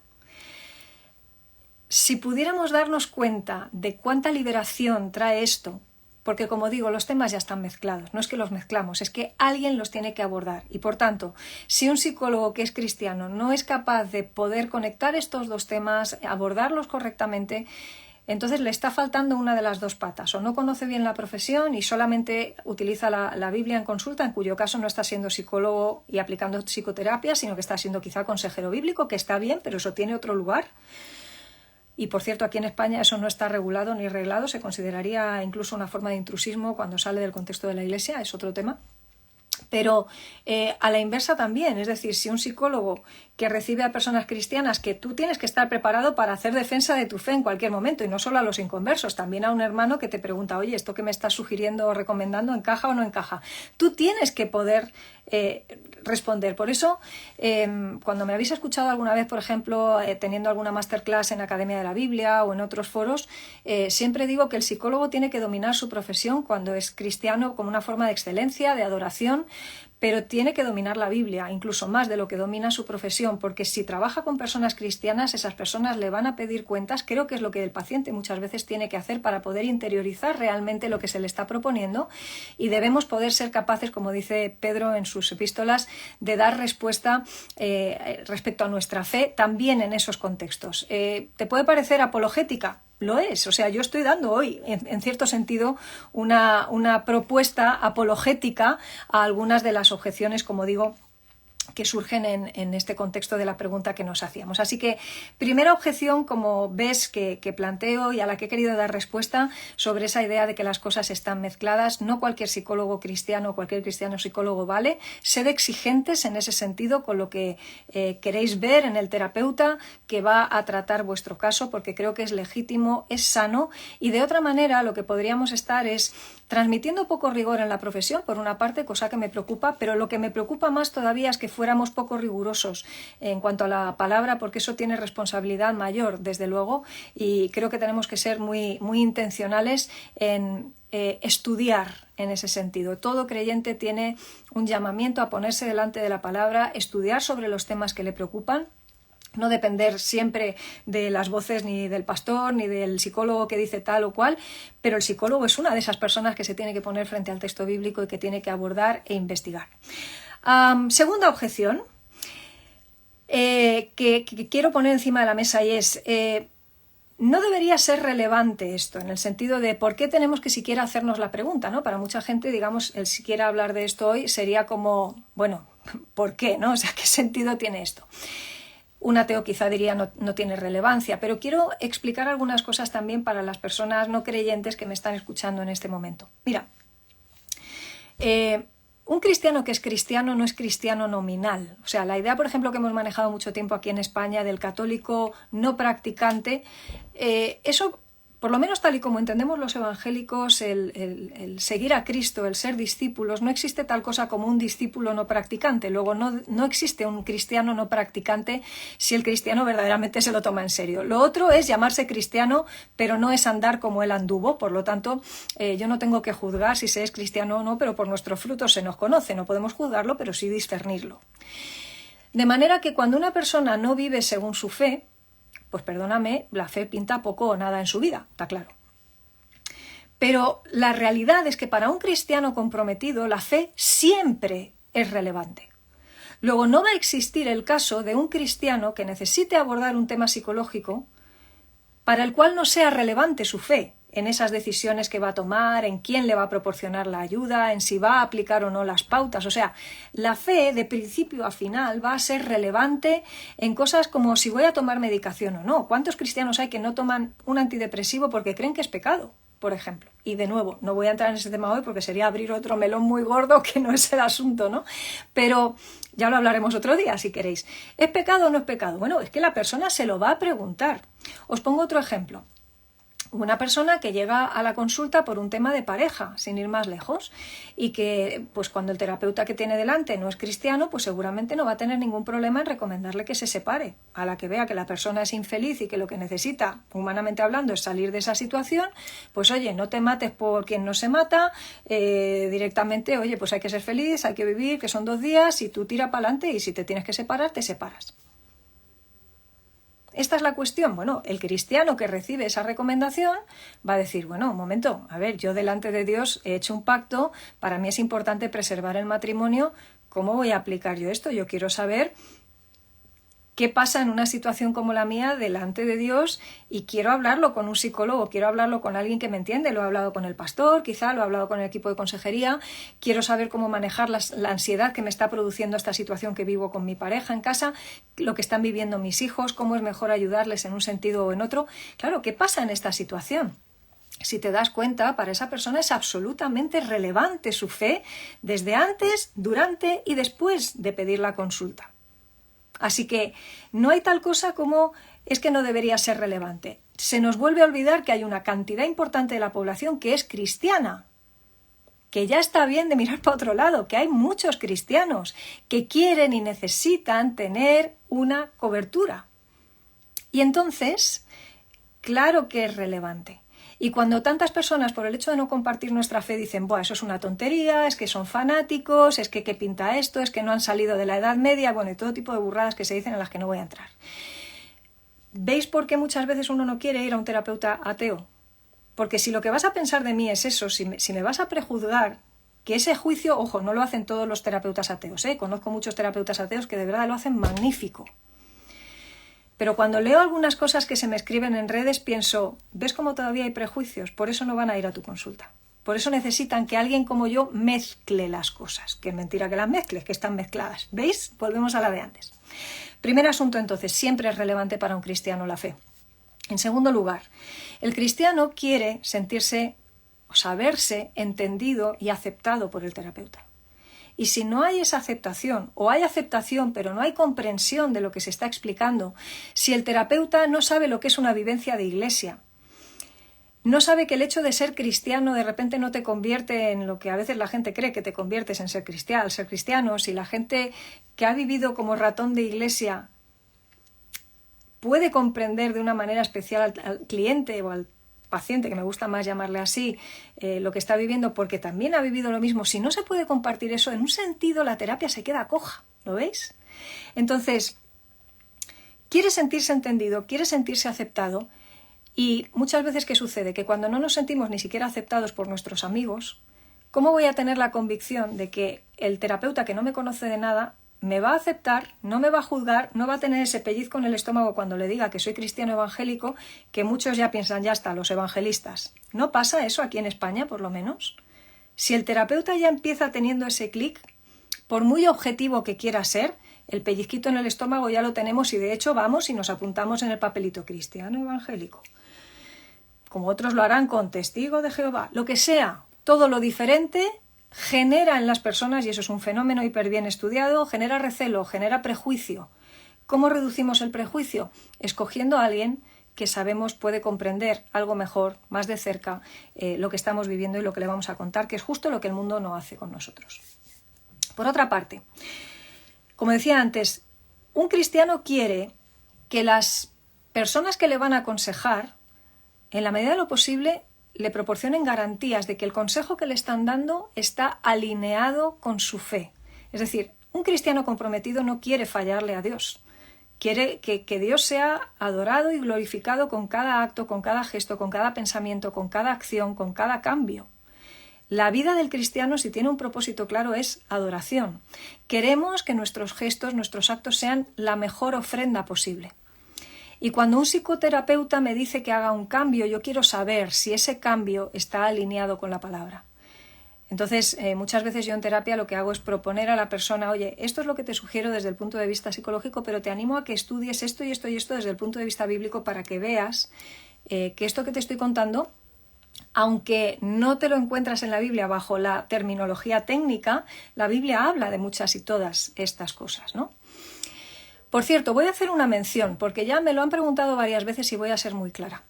Si pudiéramos darnos cuenta de cuánta liberación trae esto, porque como digo, los temas ya están mezclados, no es que los mezclamos, es que alguien los tiene que abordar. Y por tanto, si un psicólogo que es cristiano no es capaz de poder conectar estos dos temas, abordarlos correctamente, entonces le está faltando una de las dos patas, o no conoce bien la profesión y solamente utiliza la Biblia en consulta, en cuyo caso no está siendo psicólogo y aplicando psicoterapia, sino que está siendo quizá consejero bíblico, que está bien, pero eso tiene otro lugar. Y por cierto, aquí en España eso no está regulado ni reglado, se consideraría incluso una forma de intrusismo cuando sale del contexto de la Iglesia, es otro tema. Pero a la inversa también, es decir, si un psicólogo que recibe a personas cristianas, que tú tienes que estar preparado para hacer defensa de tu fe en cualquier momento, y no solo a los inconversos, también a un hermano que te pregunta, oye, ¿esto que me estás sugiriendo o recomendando encaja o no encaja? Tú tienes que poder responder. Por eso, cuando me habéis escuchado alguna vez, por ejemplo, teniendo alguna masterclass en Academia de la Biblia o en otros foros, siempre digo que el psicólogo tiene que dominar su profesión cuando es cristiano como una forma de excelencia, de adoración, pero tiene que dominar la Biblia, incluso más de lo que domina su profesión, porque si trabaja con personas cristianas, esas personas le van a pedir cuentas. Creo que es lo que el paciente muchas veces tiene que hacer para poder interiorizar realmente lo que se le está proponiendo, y debemos poder ser capaces, como dice Pedro en sus epístolas, de dar respuesta respecto a nuestra fe también en esos contextos. ¿Te puede parecer apologética? Lo es, o sea, yo estoy dando hoy, en cierto sentido, una propuesta apologética a algunas de las objeciones, como digo, que surgen en este contexto de la pregunta que nos hacíamos. Así que, primera objeción, como ves, que planteo y a la que he querido dar respuesta sobre esa idea de que las cosas están mezcladas. No cualquier psicólogo cristiano o cualquier cristiano psicólogo vale. Sed exigentes en ese sentido con lo que queréis ver en el terapeuta que va a tratar vuestro caso, porque creo que es legítimo, es sano, y de otra manera lo que podríamos estar es transmitiendo poco rigor en la profesión, por una parte, cosa que me preocupa, pero lo que me preocupa más todavía es que fuéramos poco rigurosos en cuanto a la palabra, porque eso tiene responsabilidad mayor, desde luego, y creo que tenemos que ser muy, muy intencionales en estudiar en ese sentido. Todo creyente tiene un llamamiento a ponerse delante de la palabra, estudiar sobre los temas que le preocupan, no depender siempre de las voces ni del pastor ni del psicólogo que dice tal o cual, pero el psicólogo es una de esas personas que se tiene que poner frente al texto bíblico y que tiene que abordar e investigar. Segunda objeción que quiero poner encima de la mesa, y es no debería ser relevante esto, en el sentido de por qué tenemos que siquiera hacernos la pregunta, ¿no? Para mucha gente, digamos, el siquiera hablar de esto hoy sería como, bueno, ¿por qué, no? O sea, ¿qué sentido tiene esto? Un ateo quizá diría no tiene relevancia, pero quiero explicar algunas cosas también para las personas no creyentes que me están escuchando en este momento. Mira, un cristiano que es cristiano no es cristiano nominal. O sea, la idea, por ejemplo, que hemos manejado mucho tiempo aquí en España del católico no practicante, eso, por lo menos tal y como entendemos los evangélicos, el seguir a Cristo, el ser discípulos, no existe tal cosa como un discípulo no practicante. Luego no existe un cristiano no practicante si el cristiano verdaderamente se lo toma en serio. Lo otro es llamarse cristiano, pero no es andar como él anduvo. Por lo tanto, yo no tengo que juzgar si se es cristiano o no, pero por nuestros frutos se nos conoce. No podemos juzgarlo, pero sí discernirlo. De manera que cuando una persona no vive según su fe, pues perdóname, la fe pinta poco o nada en su vida, está claro. Pero la realidad es que para un cristiano comprometido la fe siempre es relevante. Luego no va a existir el caso de un cristiano que necesite abordar un tema psicológico para el cual no sea relevante su fe. en esas decisiones que va a tomar, en quién le va a proporcionar la ayuda, en si va a aplicar o no las pautas. O sea, la fe de principio a final va a ser relevante en cosas como si voy a tomar medicación o no. ¿Cuántos cristianos hay que no toman un antidepresivo porque creen que es pecado, por ejemplo? Y de nuevo, no voy a entrar en ese tema hoy porque sería abrir otro melón muy gordo que no es el asunto, ¿no? Pero ya lo hablaremos otro día si queréis. ¿Es pecado o no es pecado? Bueno, es que la persona se lo va a preguntar. Os pongo otro ejemplo. Una persona que llega a la consulta por un tema de pareja, sin ir más lejos, y que pues cuando el terapeuta que tiene delante no es cristiano, pues seguramente no va a tener ningún problema en recomendarle que se separe. A la que vea que la persona es infeliz y que lo que necesita, humanamente hablando, es salir de esa situación, pues oye, no te mates por quien no se mata, directamente, oye, pues hay que ser feliz, hay que vivir, que son 2 días, y tú tira para adelante, y si te tienes que separar, te separas. Esta es la cuestión. Bueno, el cristiano que recibe esa recomendación va a decir, bueno, un momento, a ver, yo delante de Dios he hecho un pacto, para mí es importante preservar el matrimonio, ¿cómo voy a aplicar yo esto? Yo quiero saber qué pasa en una situación como la mía delante de Dios y quiero hablarlo con un psicólogo, quiero hablarlo con alguien que me entiende, lo he hablado con el pastor, quizá lo he hablado con el equipo de consejería, quiero saber cómo manejar la ansiedad que me está produciendo esta situación que vivo con mi pareja en casa, lo que están viviendo mis hijos, cómo es mejor ayudarles en un sentido o en otro. Claro, ¿qué pasa en esta situación? Si te das cuenta, para esa persona es absolutamente relevante su fe desde antes, durante y después de pedir la consulta. Así que no hay tal cosa como es que no debería ser relevante. Se nos vuelve a olvidar que hay una cantidad importante de la población que es cristiana, que ya está bien de mirar para otro lado, que hay muchos cristianos que quieren y necesitan tener una cobertura. Y entonces, claro que es relevante. Y cuando tantas personas, por el hecho de no compartir nuestra fe, dicen, buah, eso es una tontería, es que son fanáticos, es que qué pinta esto, es que no han salido de la Edad Media, bueno, y todo tipo de burradas que se dicen en las que no voy a entrar. ¿Veis por qué muchas veces uno no quiere ir a un terapeuta ateo? Porque si lo que vas a pensar de mí es eso, si me vas a prejuzgar, que ese juicio, ojo, no lo hacen todos los terapeutas ateos, conozco muchos terapeutas ateos que de verdad lo hacen magnífico. Pero cuando leo algunas cosas que se me escriben en redes, pienso, ¿ves cómo todavía hay prejuicios? Por eso no van a ir a tu consulta. Por eso necesitan que alguien como yo mezcle las cosas. Que es mentira que las mezcles, que están mezcladas. ¿Veis? Volvemos a la de antes. Primer asunto, entonces, siempre es relevante para un cristiano la fe. En segundo lugar, el cristiano quiere sentirse o saberse entendido y aceptado por el terapeuta. Y si no hay esa aceptación, o hay aceptación pero no hay comprensión de lo que se está explicando, si el terapeuta no sabe lo que es una vivencia de iglesia, no sabe que el hecho de ser cristiano de repente no te convierte en lo que a veces la gente cree que te conviertes en ser cristiano, si la gente que ha vivido como ratón de iglesia puede comprender de una manera especial al cliente o al paciente, que me gusta más llamarle así, lo que está viviendo porque también ha vivido lo mismo, si no se puede compartir eso, en un sentido la terapia se queda coja, ¿lo veis? Entonces, quiere sentirse entendido, quiere sentirse aceptado y muchas veces ¿qué sucede? Que cuando no nos sentimos ni siquiera aceptados por nuestros amigos, ¿cómo voy a tener la convicción de que el terapeuta que no me conoce de nada me va a aceptar, no me va a juzgar, no va a tener ese pellizco en el estómago cuando le diga que soy cristiano evangélico, que muchos ya piensan, ya está, los evangelistas? ¿No pasa eso aquí en España, por lo menos? Si el terapeuta ya empieza teniendo ese clic, por muy objetivo que quiera ser, el pellizquito en el estómago ya lo tenemos y de hecho vamos y nos apuntamos en el papelito cristiano evangélico. Como otros lo harán con testigo de Jehová, lo que sea, todo lo diferente genera en las personas, y eso es un fenómeno hiper bien estudiado, genera recelo, genera prejuicio. ¿Cómo reducimos el prejuicio? Escogiendo a alguien que sabemos puede comprender algo mejor, más de cerca, lo que estamos viviendo y lo que le vamos a contar, que es justo lo que el mundo no hace con nosotros. Por otra parte, como decía antes, un cristiano quiere que las personas que le van a aconsejar, en la medida de lo posible, le proporcionen garantías de que el consejo que le están dando está alineado con su fe. Es decir, un cristiano comprometido no quiere fallarle a Dios. Quiere que Dios sea adorado y glorificado con cada acto, con cada gesto, con cada pensamiento, con cada acción, con cada cambio. La vida del cristiano, si tiene un propósito claro, es adoración. Queremos que nuestros gestos, nuestros actos sean la mejor ofrenda posible. Y cuando un psicoterapeuta me dice que haga un cambio, yo quiero saber si ese cambio está alineado con la palabra. Entonces, muchas veces yo en terapia lo que hago es proponer a la persona, oye, esto es lo que te sugiero desde el punto de vista psicológico, pero te animo a que estudies esto y esto y esto desde el punto de vista bíblico para que veas que esto que te estoy contando, aunque no te lo encuentras en la Biblia bajo la terminología técnica, la Biblia habla de muchas y todas estas cosas, ¿no? Por cierto, voy a hacer una mención, porque ya me lo han preguntado varias veces y voy a ser muy clara.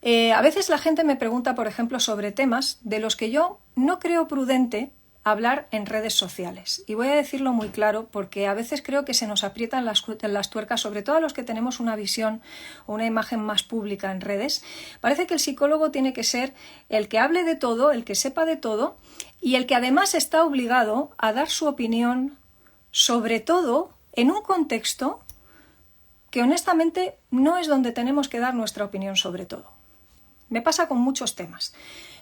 A veces la gente me pregunta, por ejemplo, sobre temas de los que yo no creo prudente hablar en redes sociales. Y voy a decirlo muy claro porque a veces creo que se nos aprietan las tuercas, sobre todo a los que tenemos una visión o una imagen más pública en redes. Parece que el psicólogo tiene que ser el que hable de todo, el que sepa de todo y el que además está obligado a dar su opinión, sobre todo en un contexto que honestamente no es donde tenemos que dar nuestra opinión sobre todo. Me pasa con muchos temas.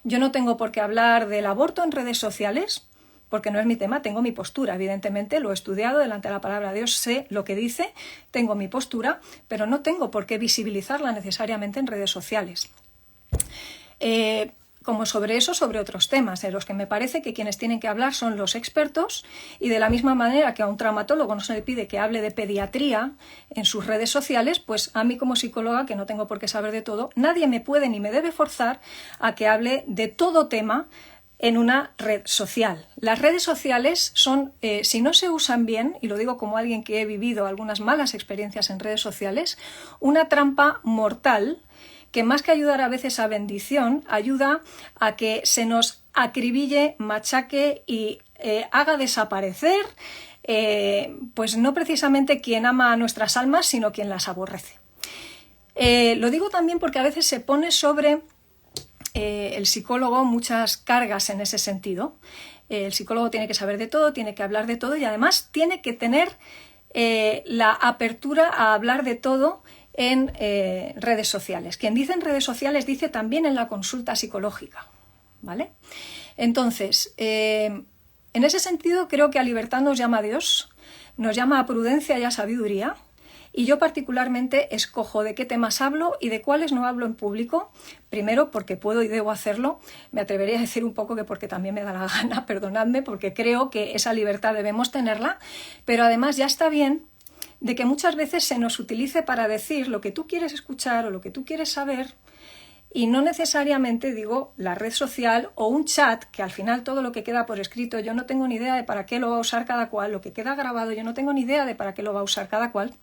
Yo no tengo por qué hablar del aborto en redes sociales, porque no es mi tema, tengo mi postura. Evidentemente lo he estudiado delante de la palabra de Dios, sé lo que dice, tengo mi postura, pero no tengo por qué visibilizarla necesariamente en redes sociales. Como sobre eso, sobre otros temas, en los que me parece que quienes tienen que hablar son los expertos, y de la misma manera que a un traumatólogo no se le pide que hable de pediatría en sus redes sociales, pues a mí como psicóloga, que no tengo por qué saber de todo, nadie me puede ni me debe forzar a que hable de todo tema en una red social. Las redes sociales son, si no se usan bien, y lo digo como alguien que he vivido algunas malas experiencias en redes sociales, una trampa mortal que más que ayudar a veces a bendición, ayuda a que se nos acribille, machaque y haga desaparecer, pues no precisamente quien ama a nuestras almas, sino quien las aborrece. Lo digo también porque a veces se pone sobre el psicólogo muchas cargas en ese sentido. El psicólogo tiene que saber de todo, tiene que hablar de todo y además tiene que tener la apertura a hablar de todo en redes sociales. Quien dice en redes sociales dice también en la consulta psicológica, ¿vale? Entonces, en ese sentido creo que a libertad nos llama Dios, nos llama a prudencia y a sabiduría, y yo particularmente escojo de qué temas hablo y de cuáles no hablo en público, primero porque puedo y debo hacerlo, me atrevería a decir un poco que porque también me da la gana, perdonadme, porque creo que esa libertad debemos tenerla, pero además ya está bien de que muchas veces se nos utilice para decir lo que tú quieres escuchar o lo que tú quieres saber y no necesariamente digo la red social o un chat, que al final todo lo que queda por escrito yo no tengo ni idea de para qué lo va a usar cada cual, lo que queda grabado yo no tengo ni idea de para qué lo va a usar cada cual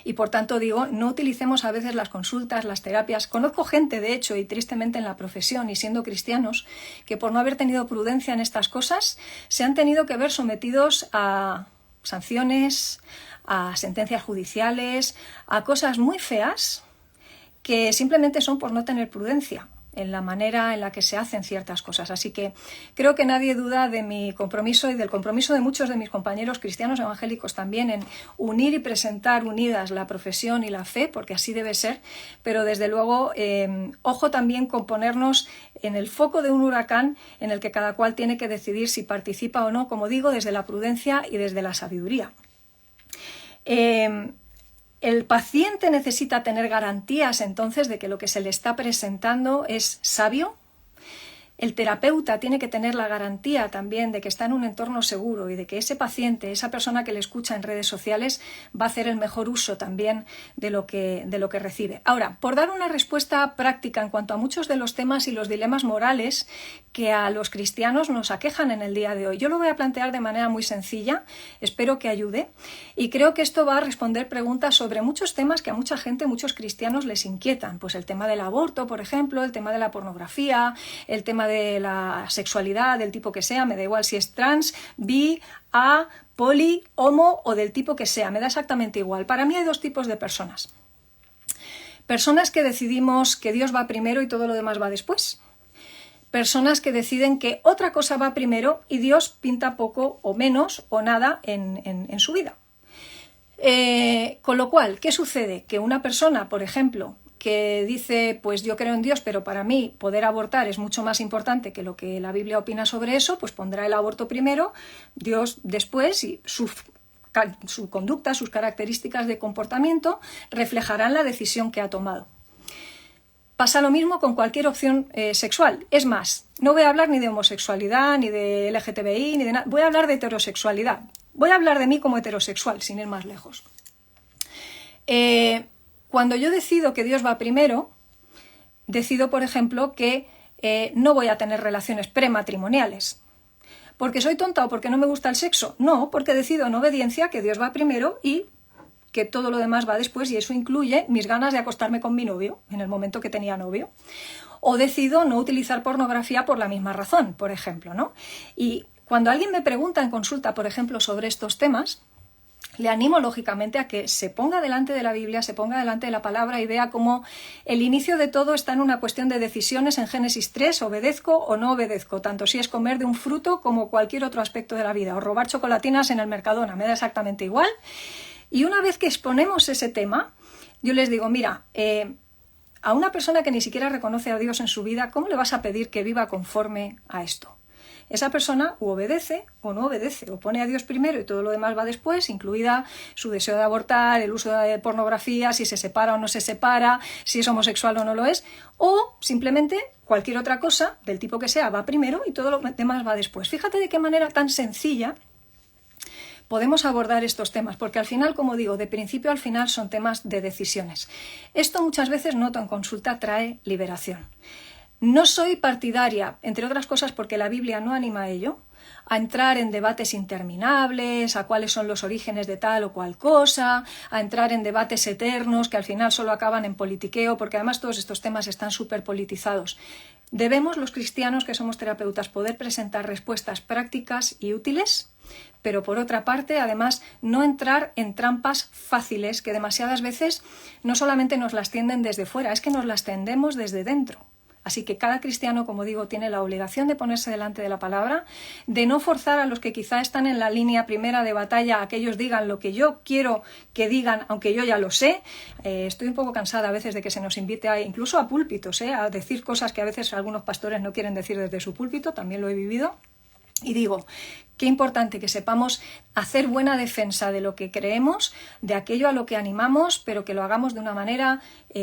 y por tanto digo, no utilicemos a veces las consultas, las terapias. Conozco gente de hecho y tristemente en la profesión y siendo cristianos que por no haber tenido prudencia en estas cosas se han tenido que ver sometidos a sanciones, a sentencias judiciales, a cosas muy feas que simplemente son por no tener prudencia en la manera en la que se hacen ciertas cosas. Así que creo que nadie duda de mi compromiso y del compromiso de muchos de mis compañeros cristianos evangélicos también en unir y presentar unidas la profesión y la fe, porque así debe ser, pero desde luego ojo también con ponernos en el foco de un huracán en el que cada cual tiene que decidir si participa o no, como digo, desde la prudencia y desde la sabiduría. El paciente necesita tener garantías entonces de que lo que se le está presentando es sabio. El terapeuta tiene que tener la garantía también de que está en un entorno seguro y de que ese paciente, esa persona que le escucha en redes sociales, va a hacer el mejor uso también de lo que recibe. Ahora, por dar una respuesta práctica en cuanto a muchos de los temas y los dilemas morales que a los cristianos nos aquejan en el día de hoy, yo lo voy a plantear de manera muy sencilla, espero que ayude, y creo que esto va a responder preguntas sobre muchos temas que a mucha gente, muchos cristianos les inquietan, pues el tema del aborto, por ejemplo, el tema de la pornografía, el tema de la sexualidad, del tipo que sea, me da igual si es trans, bi, a, poli, homo o del tipo que sea, me da exactamente igual. Para mí hay dos tipos de personas. Personas que decidimos que Dios va primero y todo lo demás va después. Personas que deciden que otra cosa va primero y Dios pinta poco o menos o nada en su vida. Con lo cual, ¿qué sucede? Que una persona, por ejemplo, que dice, pues yo creo en Dios, pero para mí poder abortar es mucho más importante que lo que la Biblia opina sobre eso, pues pondrá el aborto primero, Dios después y su su conducta, sus características de comportamiento reflejarán la decisión que ha tomado. Pasa lo mismo con cualquier opción sexual. Es más, no voy a hablar ni de homosexualidad, ni de LGTBI, ni de nada. Voy a hablar de heterosexualidad. Voy a hablar de mí como heterosexual, sin ir más lejos. Cuando yo decido que Dios va primero, decido, por ejemplo, que no voy a tener relaciones prematrimoniales. ¿Porque soy tonta o porque no me gusta el sexo? No, porque decido en obediencia que Dios va primero y que todo lo demás va después, y eso incluye mis ganas de acostarme con mi novio en el momento que tenía novio. O decido no utilizar pornografía por la misma razón, por ejemplo, ¿no? Y cuando alguien me pregunta en consulta, por ejemplo, sobre estos temas, le animo lógicamente a que se ponga delante de la Biblia, se ponga delante de la palabra y vea cómo el inicio de todo está en una cuestión de decisiones en Génesis 3, obedezco o no obedezco, tanto si es comer de un fruto como cualquier otro aspecto de la vida, o robar chocolatinas en el Mercadona, me da exactamente igual. Y una vez que exponemos ese tema, yo les digo, mira, a una persona que ni siquiera reconoce a Dios en su vida, ¿cómo le vas a pedir que viva conforme a esto? Esa persona o obedece o no obedece, o pone a Dios primero y todo lo demás va después, incluida su deseo de abortar, el uso de pornografía, si se separa o no se separa, si es homosexual o no lo es, o simplemente cualquier otra cosa, del tipo que sea, va primero y todo lo demás va después. Fíjate de qué manera tan sencilla podemos abordar estos temas, porque al final, como digo, de principio al final son temas de decisiones. Esto muchas veces, noto en consulta, trae liberación. No soy partidaria, entre otras cosas porque la Biblia no anima a ello, a entrar en debates interminables, a cuáles son los orígenes de tal o cual cosa, a entrar en debates eternos que al final solo acaban en politiqueo, porque además todos estos temas están súper politizados. Debemos, los cristianos que somos terapeutas, poder presentar respuestas prácticas y útiles, pero por otra parte, además, no entrar en trampas fáciles que demasiadas veces no solamente nos las tienden desde fuera, es que nos las tendemos desde dentro. Así que cada cristiano, como digo, tiene la obligación de ponerse delante de la palabra, de no forzar a los que quizá están en la línea primera de batalla a que ellos digan lo que yo quiero que digan, aunque yo ya lo sé. Estoy un poco cansada a veces de que se nos invite incluso a púlpitos, a decir cosas que a veces algunos pastores no quieren decir desde su púlpito, también lo he vivido. Y digo, qué importante que sepamos hacer buena defensa de lo que creemos, de aquello a lo que animamos, pero que lo hagamos de una manera,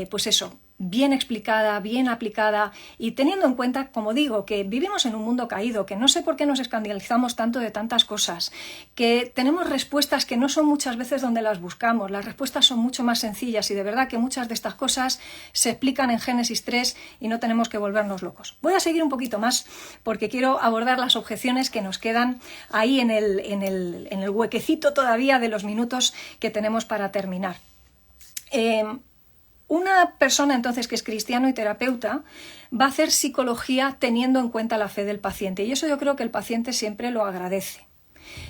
pues eso, bien explicada, bien aplicada y teniendo en cuenta, como digo, que vivimos en un mundo caído, que no sé por qué nos escandalizamos tanto de tantas cosas, que tenemos respuestas que no son muchas veces donde las buscamos, las respuestas son mucho más sencillas y de verdad que muchas de estas cosas se explican en Génesis 3 y no tenemos que volvernos locos. Voy a seguir un poquito más porque quiero abordar las objeciones que nos quedan ahí en el huequecito todavía de los minutos que tenemos para terminar. Una persona entonces que es cristiano y terapeuta va a hacer psicología teniendo en cuenta la fe del paciente y eso yo creo que el paciente siempre lo agradece.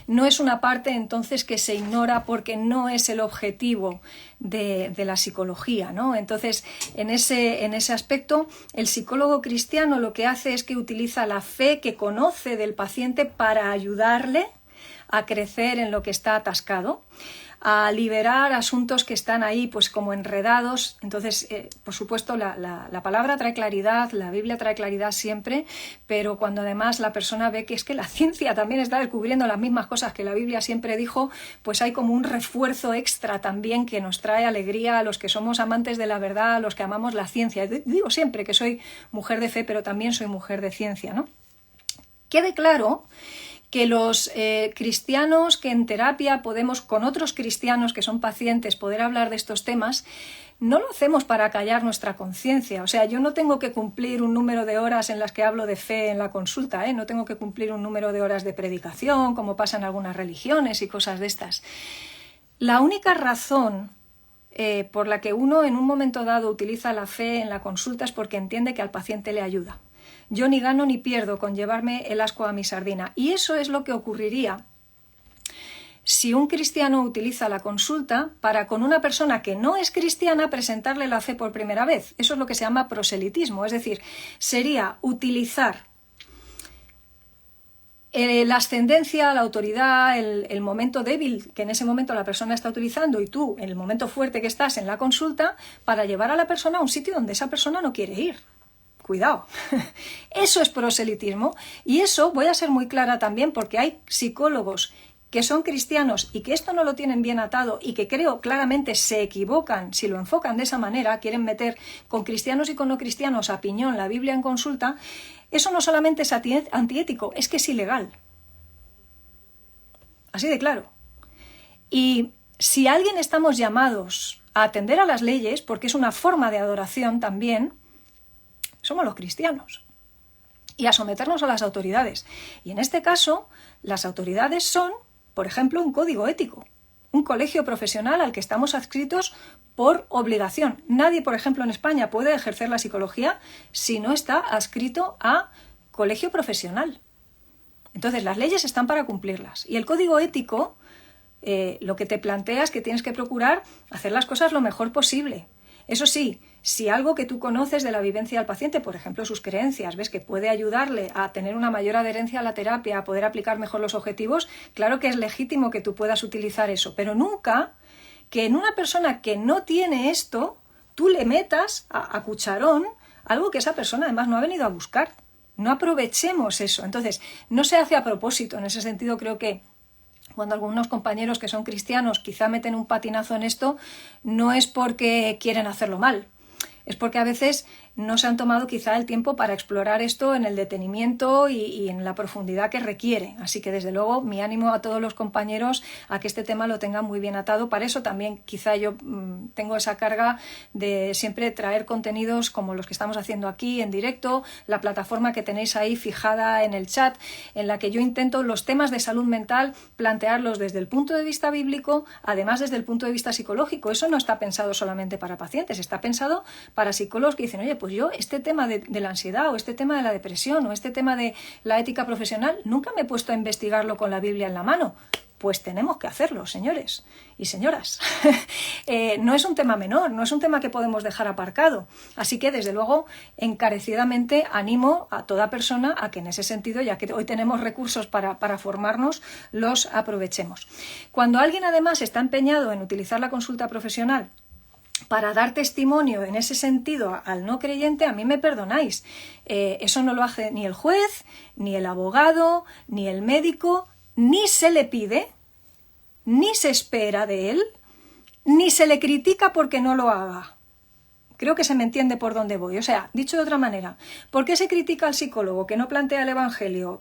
No es una parte entonces que se ignora porque no es el objetivo de la psicología, ¿no? Entonces, en ese aspecto, el psicólogo cristiano lo que hace es que utiliza la fe que conoce del paciente para ayudarle a crecer en lo que está atascado, a liberar asuntos que están ahí pues como enredados. Entonces, por supuesto, la palabra trae claridad, la Biblia trae claridad siempre, pero cuando además la persona ve que es que la ciencia también está descubriendo las mismas cosas que la Biblia siempre dijo, pues hay como un refuerzo extra también que nos trae alegría a los que somos amantes de la verdad, a los que amamos la ciencia. Digo siempre que soy mujer de fe, pero también soy mujer de ciencia, ¿no? Quede claro que los cristianos que en terapia podemos, con otros cristianos que son pacientes, poder hablar de estos temas, no lo hacemos para callar nuestra conciencia. O sea, yo no tengo que cumplir un número de horas en las que hablo de fe en la consulta, no tengo que cumplir un número de horas de predicación, como pasa en algunas religiones y cosas de estas. La única razón por la que uno en un momento dado utiliza la fe en la consulta es porque entiende que al paciente le ayuda. Yo ni gano ni pierdo con llevarme el ascua a mi sardina. Y eso es lo que ocurriría si un cristiano utiliza la consulta para con una persona que no es cristiana presentarle la fe por primera vez. Eso es lo que se llama proselitismo. Es decir, sería utilizar la ascendencia, la autoridad, el momento débil que en ese momento la persona está utilizando y tú, en el momento fuerte que estás en la consulta, para llevar a la persona a un sitio donde esa persona no quiere ir. Cuidado, eso es proselitismo y eso voy a ser muy clara también porque hay psicólogos que son cristianos y que esto no lo tienen bien atado y que creo claramente se equivocan si lo enfocan de esa manera, quieren meter con cristianos y con no cristianos a piñón la Biblia en consulta, eso no solamente es antiético, es que es ilegal. Así de claro. Y si alguien estamos llamados a atender a las leyes, porque es una forma de adoración también, somos los cristianos. Y a someternos a las autoridades. Y en este caso, las autoridades son, por ejemplo, un código ético, un colegio profesional al que estamos adscritos por obligación. Nadie, por ejemplo, en España puede ejercer la psicología si no está adscrito a colegio profesional. Entonces, las leyes están para cumplirlas. Y el código ético, lo que te plantea es que tienes que procurar hacer las cosas lo mejor posible. Eso sí, si algo que tú conoces de la vivencia del paciente, por ejemplo, sus creencias, ves que puede ayudarle a tener una mayor adherencia a la terapia, a poder aplicar mejor los objetivos, claro que es legítimo que tú puedas utilizar eso, pero nunca que en una persona que no tiene esto, tú le metas a cucharón algo que esa persona además no ha venido a buscar. No aprovechemos eso. Entonces, no se hace a propósito. En ese sentido, creo que cuando algunos compañeros que son cristianos quizá meten un patinazo en esto, no es porque quieren hacerlo mal, es porque a veces no se han tomado quizá el tiempo para explorar esto en el detenimiento y en la profundidad que requiere. Así que desde luego mi ánimo a todos los compañeros a que este tema lo tengan muy bien atado. Para eso también quizá yo tengo esa carga de siempre traer contenidos como los que estamos haciendo aquí en directo, la plataforma que tenéis ahí fijada en el chat, en la que yo intento los temas de salud mental plantearlos desde el punto de vista bíblico, además desde el punto de vista psicológico. Eso no está pensado solamente para pacientes, está pensado para psicólogos que dicen, oye, pues yo este tema de la ansiedad o este tema de la depresión o este tema de la ética profesional nunca me he puesto a investigarlo con la Biblia en la mano. Pues tenemos que hacerlo, señores y señoras. No es un tema menor, no es un tema que podemos dejar aparcado. Así que, desde luego, encarecidamente animo a toda persona a que en ese sentido, ya que hoy tenemos recursos para formarnos, los aprovechemos. Cuando alguien además está empeñado en utilizar la consulta profesional para dar testimonio en ese sentido al no creyente, a mí me perdonáis. Eso no lo hace ni el juez, ni el abogado, ni el médico, ni se le pide, ni se espera de él, ni se le critica porque no lo haga. Creo que se me entiende por dónde voy. O sea, dicho de otra manera, ¿por qué se critica al psicólogo que no plantea el Evangelio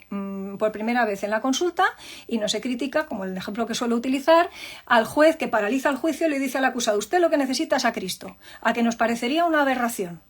por primera vez en la consulta y no se critica, como el ejemplo que suelo utilizar, al juez que paraliza el juicio y le dice al acusado, usted lo que necesita es a Cristo? ¿A que nos parecería una aberración?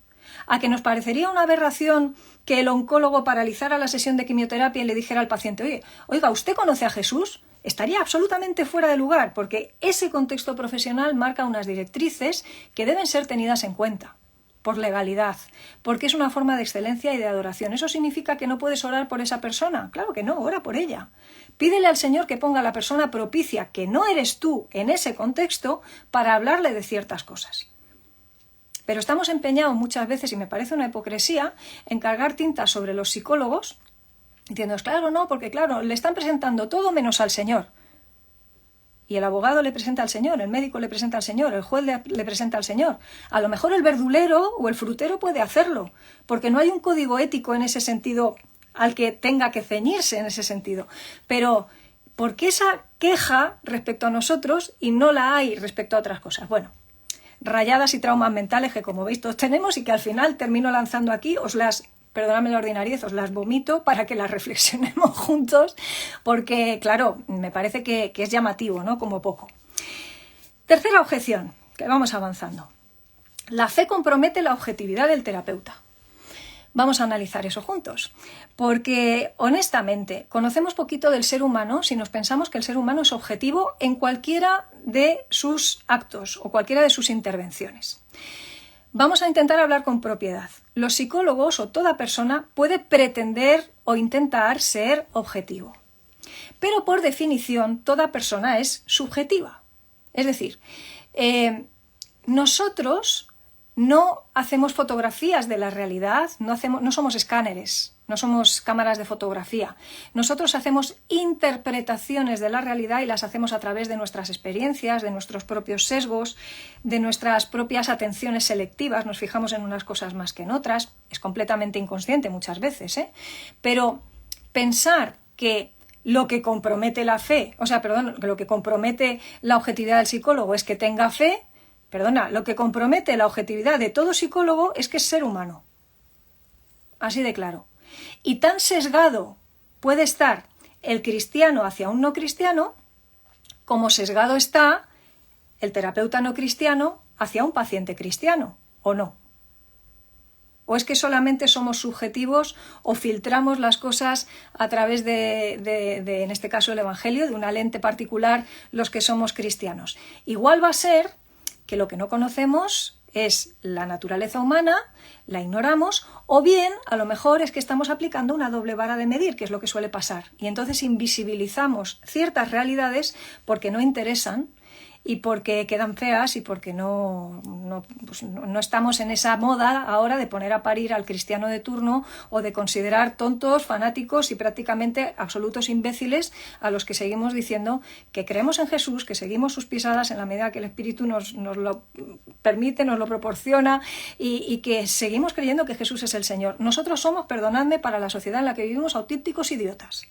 ¿A que nos parecería una aberración que el oncólogo paralizara la sesión de quimioterapia y le dijera al paciente, oiga, ¿usted conoce a Jesús? Estaría absolutamente fuera de lugar, porque ese contexto profesional marca unas directrices que deben ser tenidas en cuenta, por legalidad, porque es una forma de excelencia y de adoración. ¿Eso significa que no puedes orar por esa persona? Claro que no, ora por ella. Pídele al Señor que ponga a la persona propicia, que no eres tú en ese contexto, para hablarle de ciertas cosas. Pero estamos empeñados muchas veces, y me parece una hipocresía, en cargar tintas sobre los psicólogos, diciendo, claro, no, porque claro, le están presentando todo menos al Señor. Y el abogado le presenta al Señor, el médico le presenta al Señor, el juez le presenta al Señor. A lo mejor el verdulero o el frutero puede hacerlo, porque no hay un código ético en ese sentido al que tenga que ceñirse en ese sentido. Pero, ¿por qué esa queja respecto a nosotros y no la hay respecto a otras cosas? Bueno, rayadas y traumas mentales que, como veis, todos tenemos y que al final termino lanzando aquí, perdóname la ordinariez, os las vomito para que las reflexionemos juntos, porque, claro, me parece que es llamativo, ¿no? Como poco. Tercera objeción, que vamos avanzando. La fe compromete la objetividad del terapeuta. Vamos a analizar eso juntos, porque, honestamente, conocemos poquito del ser humano si nos pensamos que el ser humano es objetivo en cualquiera de sus actos o cualquiera de sus intervenciones. Vamos a intentar hablar con propiedad. Los psicólogos o toda persona puede pretender o intentar ser objetivo. Pero por definición toda persona es subjetiva. Es decir, nosotros no hacemos fotografías de la realidad, no somos escáneres, no somos cámaras de fotografía. Nosotros hacemos interpretaciones de la realidad y las hacemos a través de nuestras experiencias, de nuestros propios sesgos, de nuestras propias atenciones selectivas. Nos fijamos en unas cosas más que en otras. Es completamente inconsciente muchas veces, Pero pensar que lo que compromete la fe, lo que compromete la objetividad del psicólogo es que tenga fe, lo que compromete la objetividad de todo psicólogo es que es ser humano. Así de claro. Y tan sesgado puede estar el cristiano hacia un no cristiano como sesgado está el terapeuta no cristiano hacia un paciente cristiano, ¿o no? ¿O es que solamente somos subjetivos o filtramos las cosas a través de, en este caso, el Evangelio, de una lente particular, los que somos cristianos? Igual va a ser que lo que no conocemos es la naturaleza humana, la ignoramos, o bien, a lo mejor, es que estamos aplicando una doble vara de medir, que es lo que suele pasar. Y entonces invisibilizamos ciertas realidades porque no interesan, y porque quedan feas y porque no estamos en esa moda ahora de poner a parir al cristiano de turno o de considerar tontos, fanáticos y prácticamente absolutos imbéciles a los que seguimos diciendo que creemos en Jesús, que seguimos sus pisadas en la medida que el Espíritu nos lo permite, nos lo proporciona y que seguimos creyendo que Jesús es el Señor. Nosotros somos, perdonadme, para la sociedad en la que vivimos, auténticos idiotas.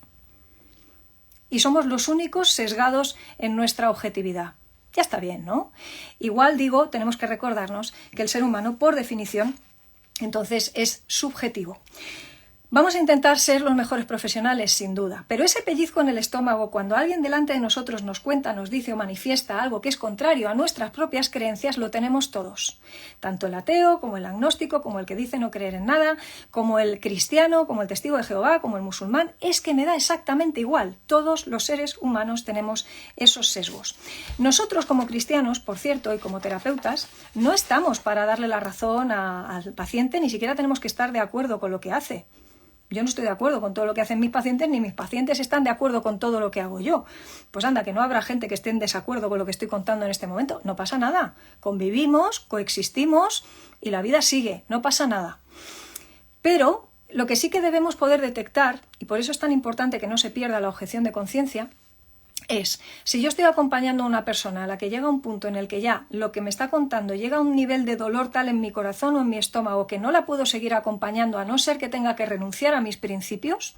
Y somos los únicos sesgados en nuestra objetividad. Ya está bien, ¿no? Igual digo, tenemos que recordarnos que el ser humano, por definición, entonces es subjetivo. Vamos a intentar ser los mejores profesionales, sin duda, pero ese pellizco en el estómago, cuando alguien delante de nosotros nos cuenta, nos dice o manifiesta algo que es contrario a nuestras propias creencias, lo tenemos todos. Tanto el ateo, como el agnóstico, como el que dice no creer en nada, como el cristiano, como el testigo de Jehová, como el musulmán, es que me da exactamente igual. Todos los seres humanos tenemos esos sesgos. Nosotros como cristianos, por cierto, y como terapeutas, no estamos para darle la razón al paciente, ni siquiera tenemos que estar de acuerdo con lo que hace. Yo no estoy de acuerdo con todo lo que hacen mis pacientes, ni mis pacientes están de acuerdo con todo lo que hago yo. Pues anda, que no habrá gente que esté en desacuerdo con lo que estoy contando en este momento. No pasa nada. Convivimos, coexistimos y la vida sigue. No pasa nada. Pero lo que sí que debemos poder detectar, y por eso es tan importante que no se pierda la objeción de conciencia, es, si yo estoy acompañando a una persona a la que llega a un punto en el que ya lo que me está contando llega a un nivel de dolor tal en mi corazón o en mi estómago que no la puedo seguir acompañando a no ser que tenga que renunciar a mis principios,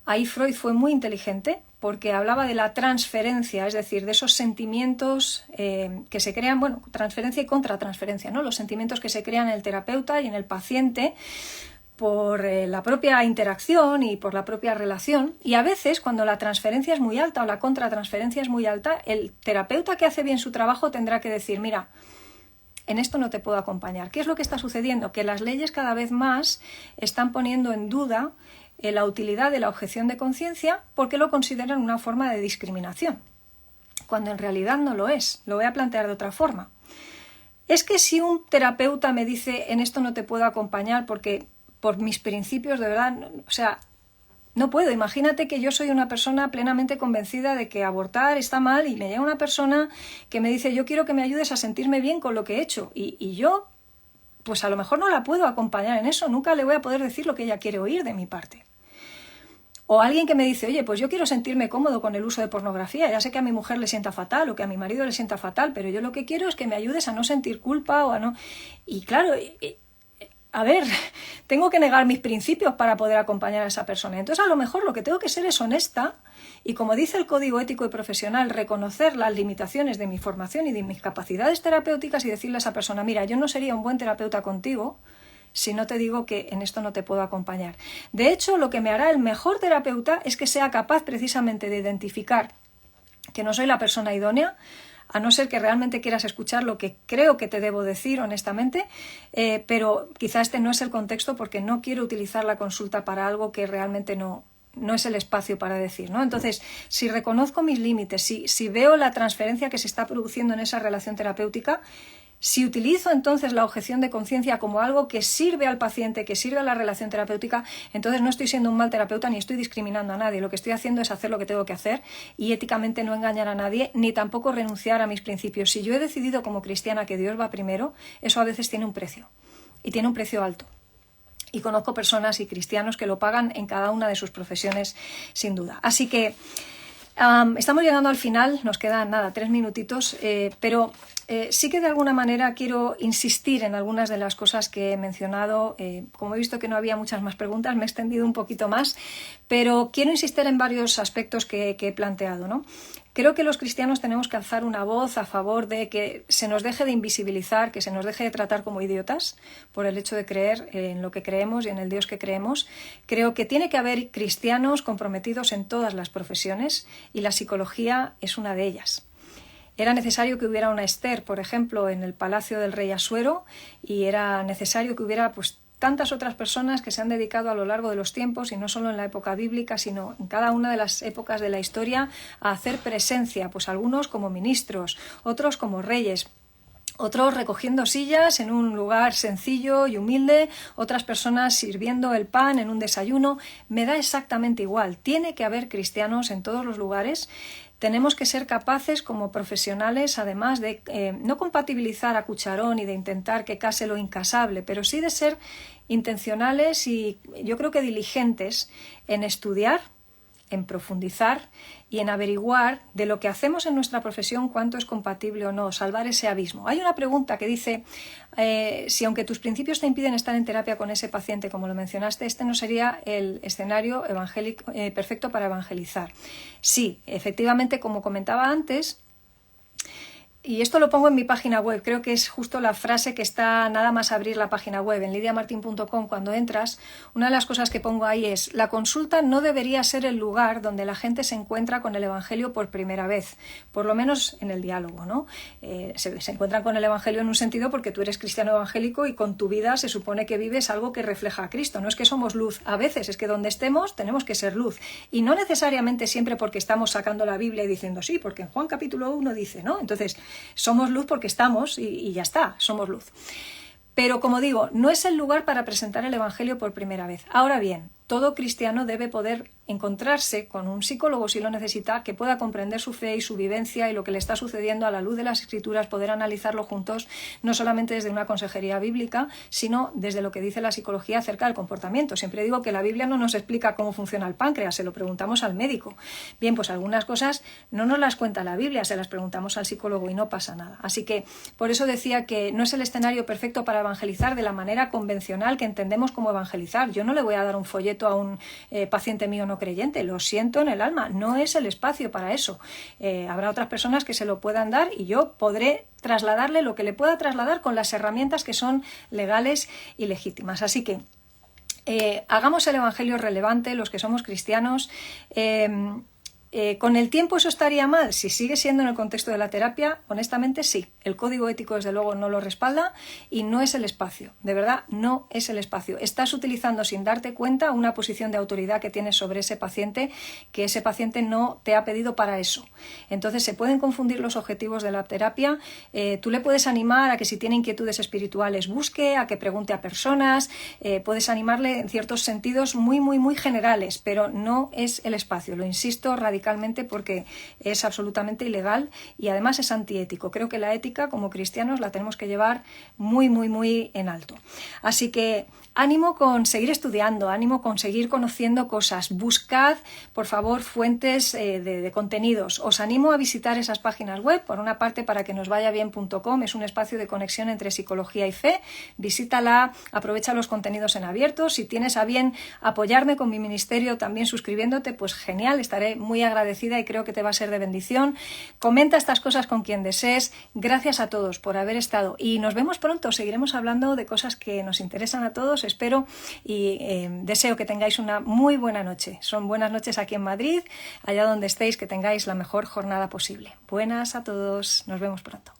ahí Freud fue muy inteligente porque hablaba de la transferencia, es decir, de esos sentimientos que se crean, transferencia y contratransferencia, ¿no? Los sentimientos que se crean en el terapeuta y en el paciente por la propia interacción y por la propia relación, y a veces cuando la transferencia es muy alta o la contratransferencia es muy alta, el terapeuta que hace bien su trabajo tendrá que decir, mira, en esto no te puedo acompañar. ¿Qué es lo que está sucediendo? Que las leyes cada vez más están poniendo en duda la utilidad de la objeción de conciencia porque lo consideran una forma de discriminación, cuando en realidad no lo es. Lo voy a plantear de otra forma. Es que si un terapeuta me dice, en esto no te puedo acompañar porque por mis principios, de verdad, no puedo. Imagínate que yo soy una persona plenamente convencida de que abortar está mal y me llega una persona que me dice, yo quiero que me ayudes a sentirme bien con lo que he hecho. Y yo, pues a lo mejor no la puedo acompañar en eso, nunca le voy a poder decir lo que ella quiere oír de mi parte. O alguien que me dice, oye, pues yo quiero sentirme cómodo con el uso de pornografía, ya sé que a mi mujer le sienta fatal o que a mi marido le sienta fatal, pero yo lo que quiero es que me ayudes a no sentir culpa o a no... Y claro... A ver, tengo que negar mis principios para poder acompañar a esa persona. Entonces, a lo mejor lo que tengo que ser es honesta y, como dice el Código Ético y Profesional, reconocer las limitaciones de mi formación y de mis capacidades terapéuticas y decirle a esa persona, mira, yo no sería un buen terapeuta contigo si no te digo que en esto no te puedo acompañar. De hecho, lo que me hará el mejor terapeuta es que sea capaz precisamente de identificar que no soy la persona idónea, a no ser que realmente quieras escuchar lo que creo que te debo decir honestamente, pero quizá este no es el contexto porque no quiero utilizar la consulta para algo que realmente no es el espacio para decir, ¿no? Entonces, si reconozco mis límites, si veo la transferencia que se está produciendo en esa relación terapéutica, si utilizo entonces la objeción de conciencia como algo que sirve al paciente, que sirve a la relación terapéutica, entonces no estoy siendo un mal terapeuta ni estoy discriminando a nadie. Lo que estoy haciendo es hacer lo que tengo que hacer y éticamente no engañar a nadie, ni tampoco renunciar a mis principios. Si yo he decidido como cristiana que Dios va primero, eso a veces tiene un precio, y tiene un precio alto. Y conozco personas y cristianos que lo pagan en cada una de sus profesiones, sin duda. Así que Estamos llegando al final, nos quedan nada, 3 minutitos, pero sí que de alguna manera quiero insistir en algunas de las cosas que he mencionado. Como he visto que no había muchas más preguntas, me he extendido un poquito más, pero quiero insistir en varios aspectos que he planteado, ¿no? Creo que los cristianos tenemos que alzar una voz a favor de que se nos deje de invisibilizar, que se nos deje de tratar como idiotas por el hecho de creer en lo que creemos y en el Dios que creemos. Creo que tiene que haber cristianos comprometidos en todas las profesiones y la psicología es una de ellas. Era necesario que hubiera una Esther, por ejemplo, en el palacio del rey Asuero, y era necesario que hubiera tantas otras personas que se han dedicado a lo largo de los tiempos, y no solo en la época bíblica, sino en cada una de las épocas de la historia, a hacer presencia, algunos como ministros, otros como reyes, otros recogiendo sillas en un lugar sencillo y humilde, otras personas sirviendo el pan en un desayuno. Me da exactamente igual. Tiene que haber cristianos en todos los lugares. Tenemos que ser capaces como profesionales, además de no compatibilizar a cucharón y de intentar que case lo incasable, pero sí de ser intencionales y yo creo que diligentes en estudiar, en profundizar y en averiguar de lo que hacemos en nuestra profesión cuánto es compatible o no, salvar ese abismo. Hay una pregunta que dice, si aunque tus principios te impiden estar en terapia con ese paciente, como lo mencionaste, este no sería el escenario perfecto para evangelizar. Sí, efectivamente, como comentaba antes, y esto lo pongo en mi página web, creo que es justo la frase que está nada más abrir la página web, en lidiamartin.com, cuando entras, una de las cosas que pongo ahí es: la consulta no debería ser el lugar donde la gente se encuentra con el Evangelio por primera vez, por lo menos en el diálogo, ¿no? Se encuentran con el Evangelio en un sentido porque tú eres cristiano evangélico y con tu vida se supone que vives algo que refleja a Cristo, no es que somos luz, a veces es que donde estemos tenemos que ser luz, y no necesariamente siempre porque estamos sacando la Biblia y diciendo sí, porque en Juan capítulo 1 dice, ¿no? Entonces, somos luz porque estamos y ya está, somos luz. Pero como digo, no es el lugar para presentar el Evangelio por primera vez. Ahora bien, todo cristiano debe poder encontrarse con un psicólogo si lo necesita, que pueda comprender su fe y su vivencia y lo que le está sucediendo a la luz de las Escrituras, poder analizarlo juntos, no solamente desde una consejería bíblica, sino desde lo que dice la psicología acerca del comportamiento. Siempre digo que la Biblia no nos explica cómo funciona el páncreas, se lo preguntamos al médico. Bien, pues algunas cosas no nos las cuenta la Biblia, se las preguntamos al psicólogo y no pasa nada. Así que por eso decía que no es el escenario perfecto para evangelizar de la manera convencional que entendemos como evangelizar. Yo no le voy a dar un folleto a un paciente mío no creyente, lo siento en el alma, no es el espacio para eso. Habrá otras personas que se lo puedan dar y yo podré trasladarle lo que le pueda trasladar con las herramientas que son legales y legítimas. Así que hagamos el Evangelio relevante, los que somos cristianos. ¿Con el tiempo eso estaría mal? Si sigue siendo en el contexto de la terapia, honestamente sí. El código ético desde luego no lo respalda y no es el espacio. De verdad, no es el espacio. Estás utilizando sin darte cuenta una posición de autoridad que tienes sobre ese paciente, que ese paciente no te ha pedido para eso. Entonces se pueden confundir los objetivos de la terapia. Tú le puedes animar a que si tiene inquietudes espirituales busque, a que pregunte a personas, puedes animarle en ciertos sentidos muy, muy, muy generales, pero no es el espacio. Lo insisto radicalmente porque es absolutamente ilegal y además es antiético. Creo que la ética como cristianos la tenemos que llevar muy, muy, muy en alto. Así que ánimo con seguir estudiando, ánimo con seguir conociendo cosas. Buscad, por favor, fuentes de contenidos. Os animo a visitar esas páginas web. Por una parte, para que nos vaya bien.com, es un espacio de conexión entre psicología y fe. Visítala, aprovecha los contenidos en abierto. Si tienes a bien apoyarme con mi ministerio también suscribiéndote, pues genial, estaré muy agradecida y creo que te va a ser de bendición. Comenta estas cosas con quien desees. Gracias a todos por haber estado y nos vemos pronto. Seguiremos hablando de cosas que nos interesan a todos, espero, y deseo que tengáis una muy buena noche. Son buenas noches aquí en Madrid, allá donde estéis, que tengáis la mejor jornada posible. Buenas a todos, nos vemos pronto.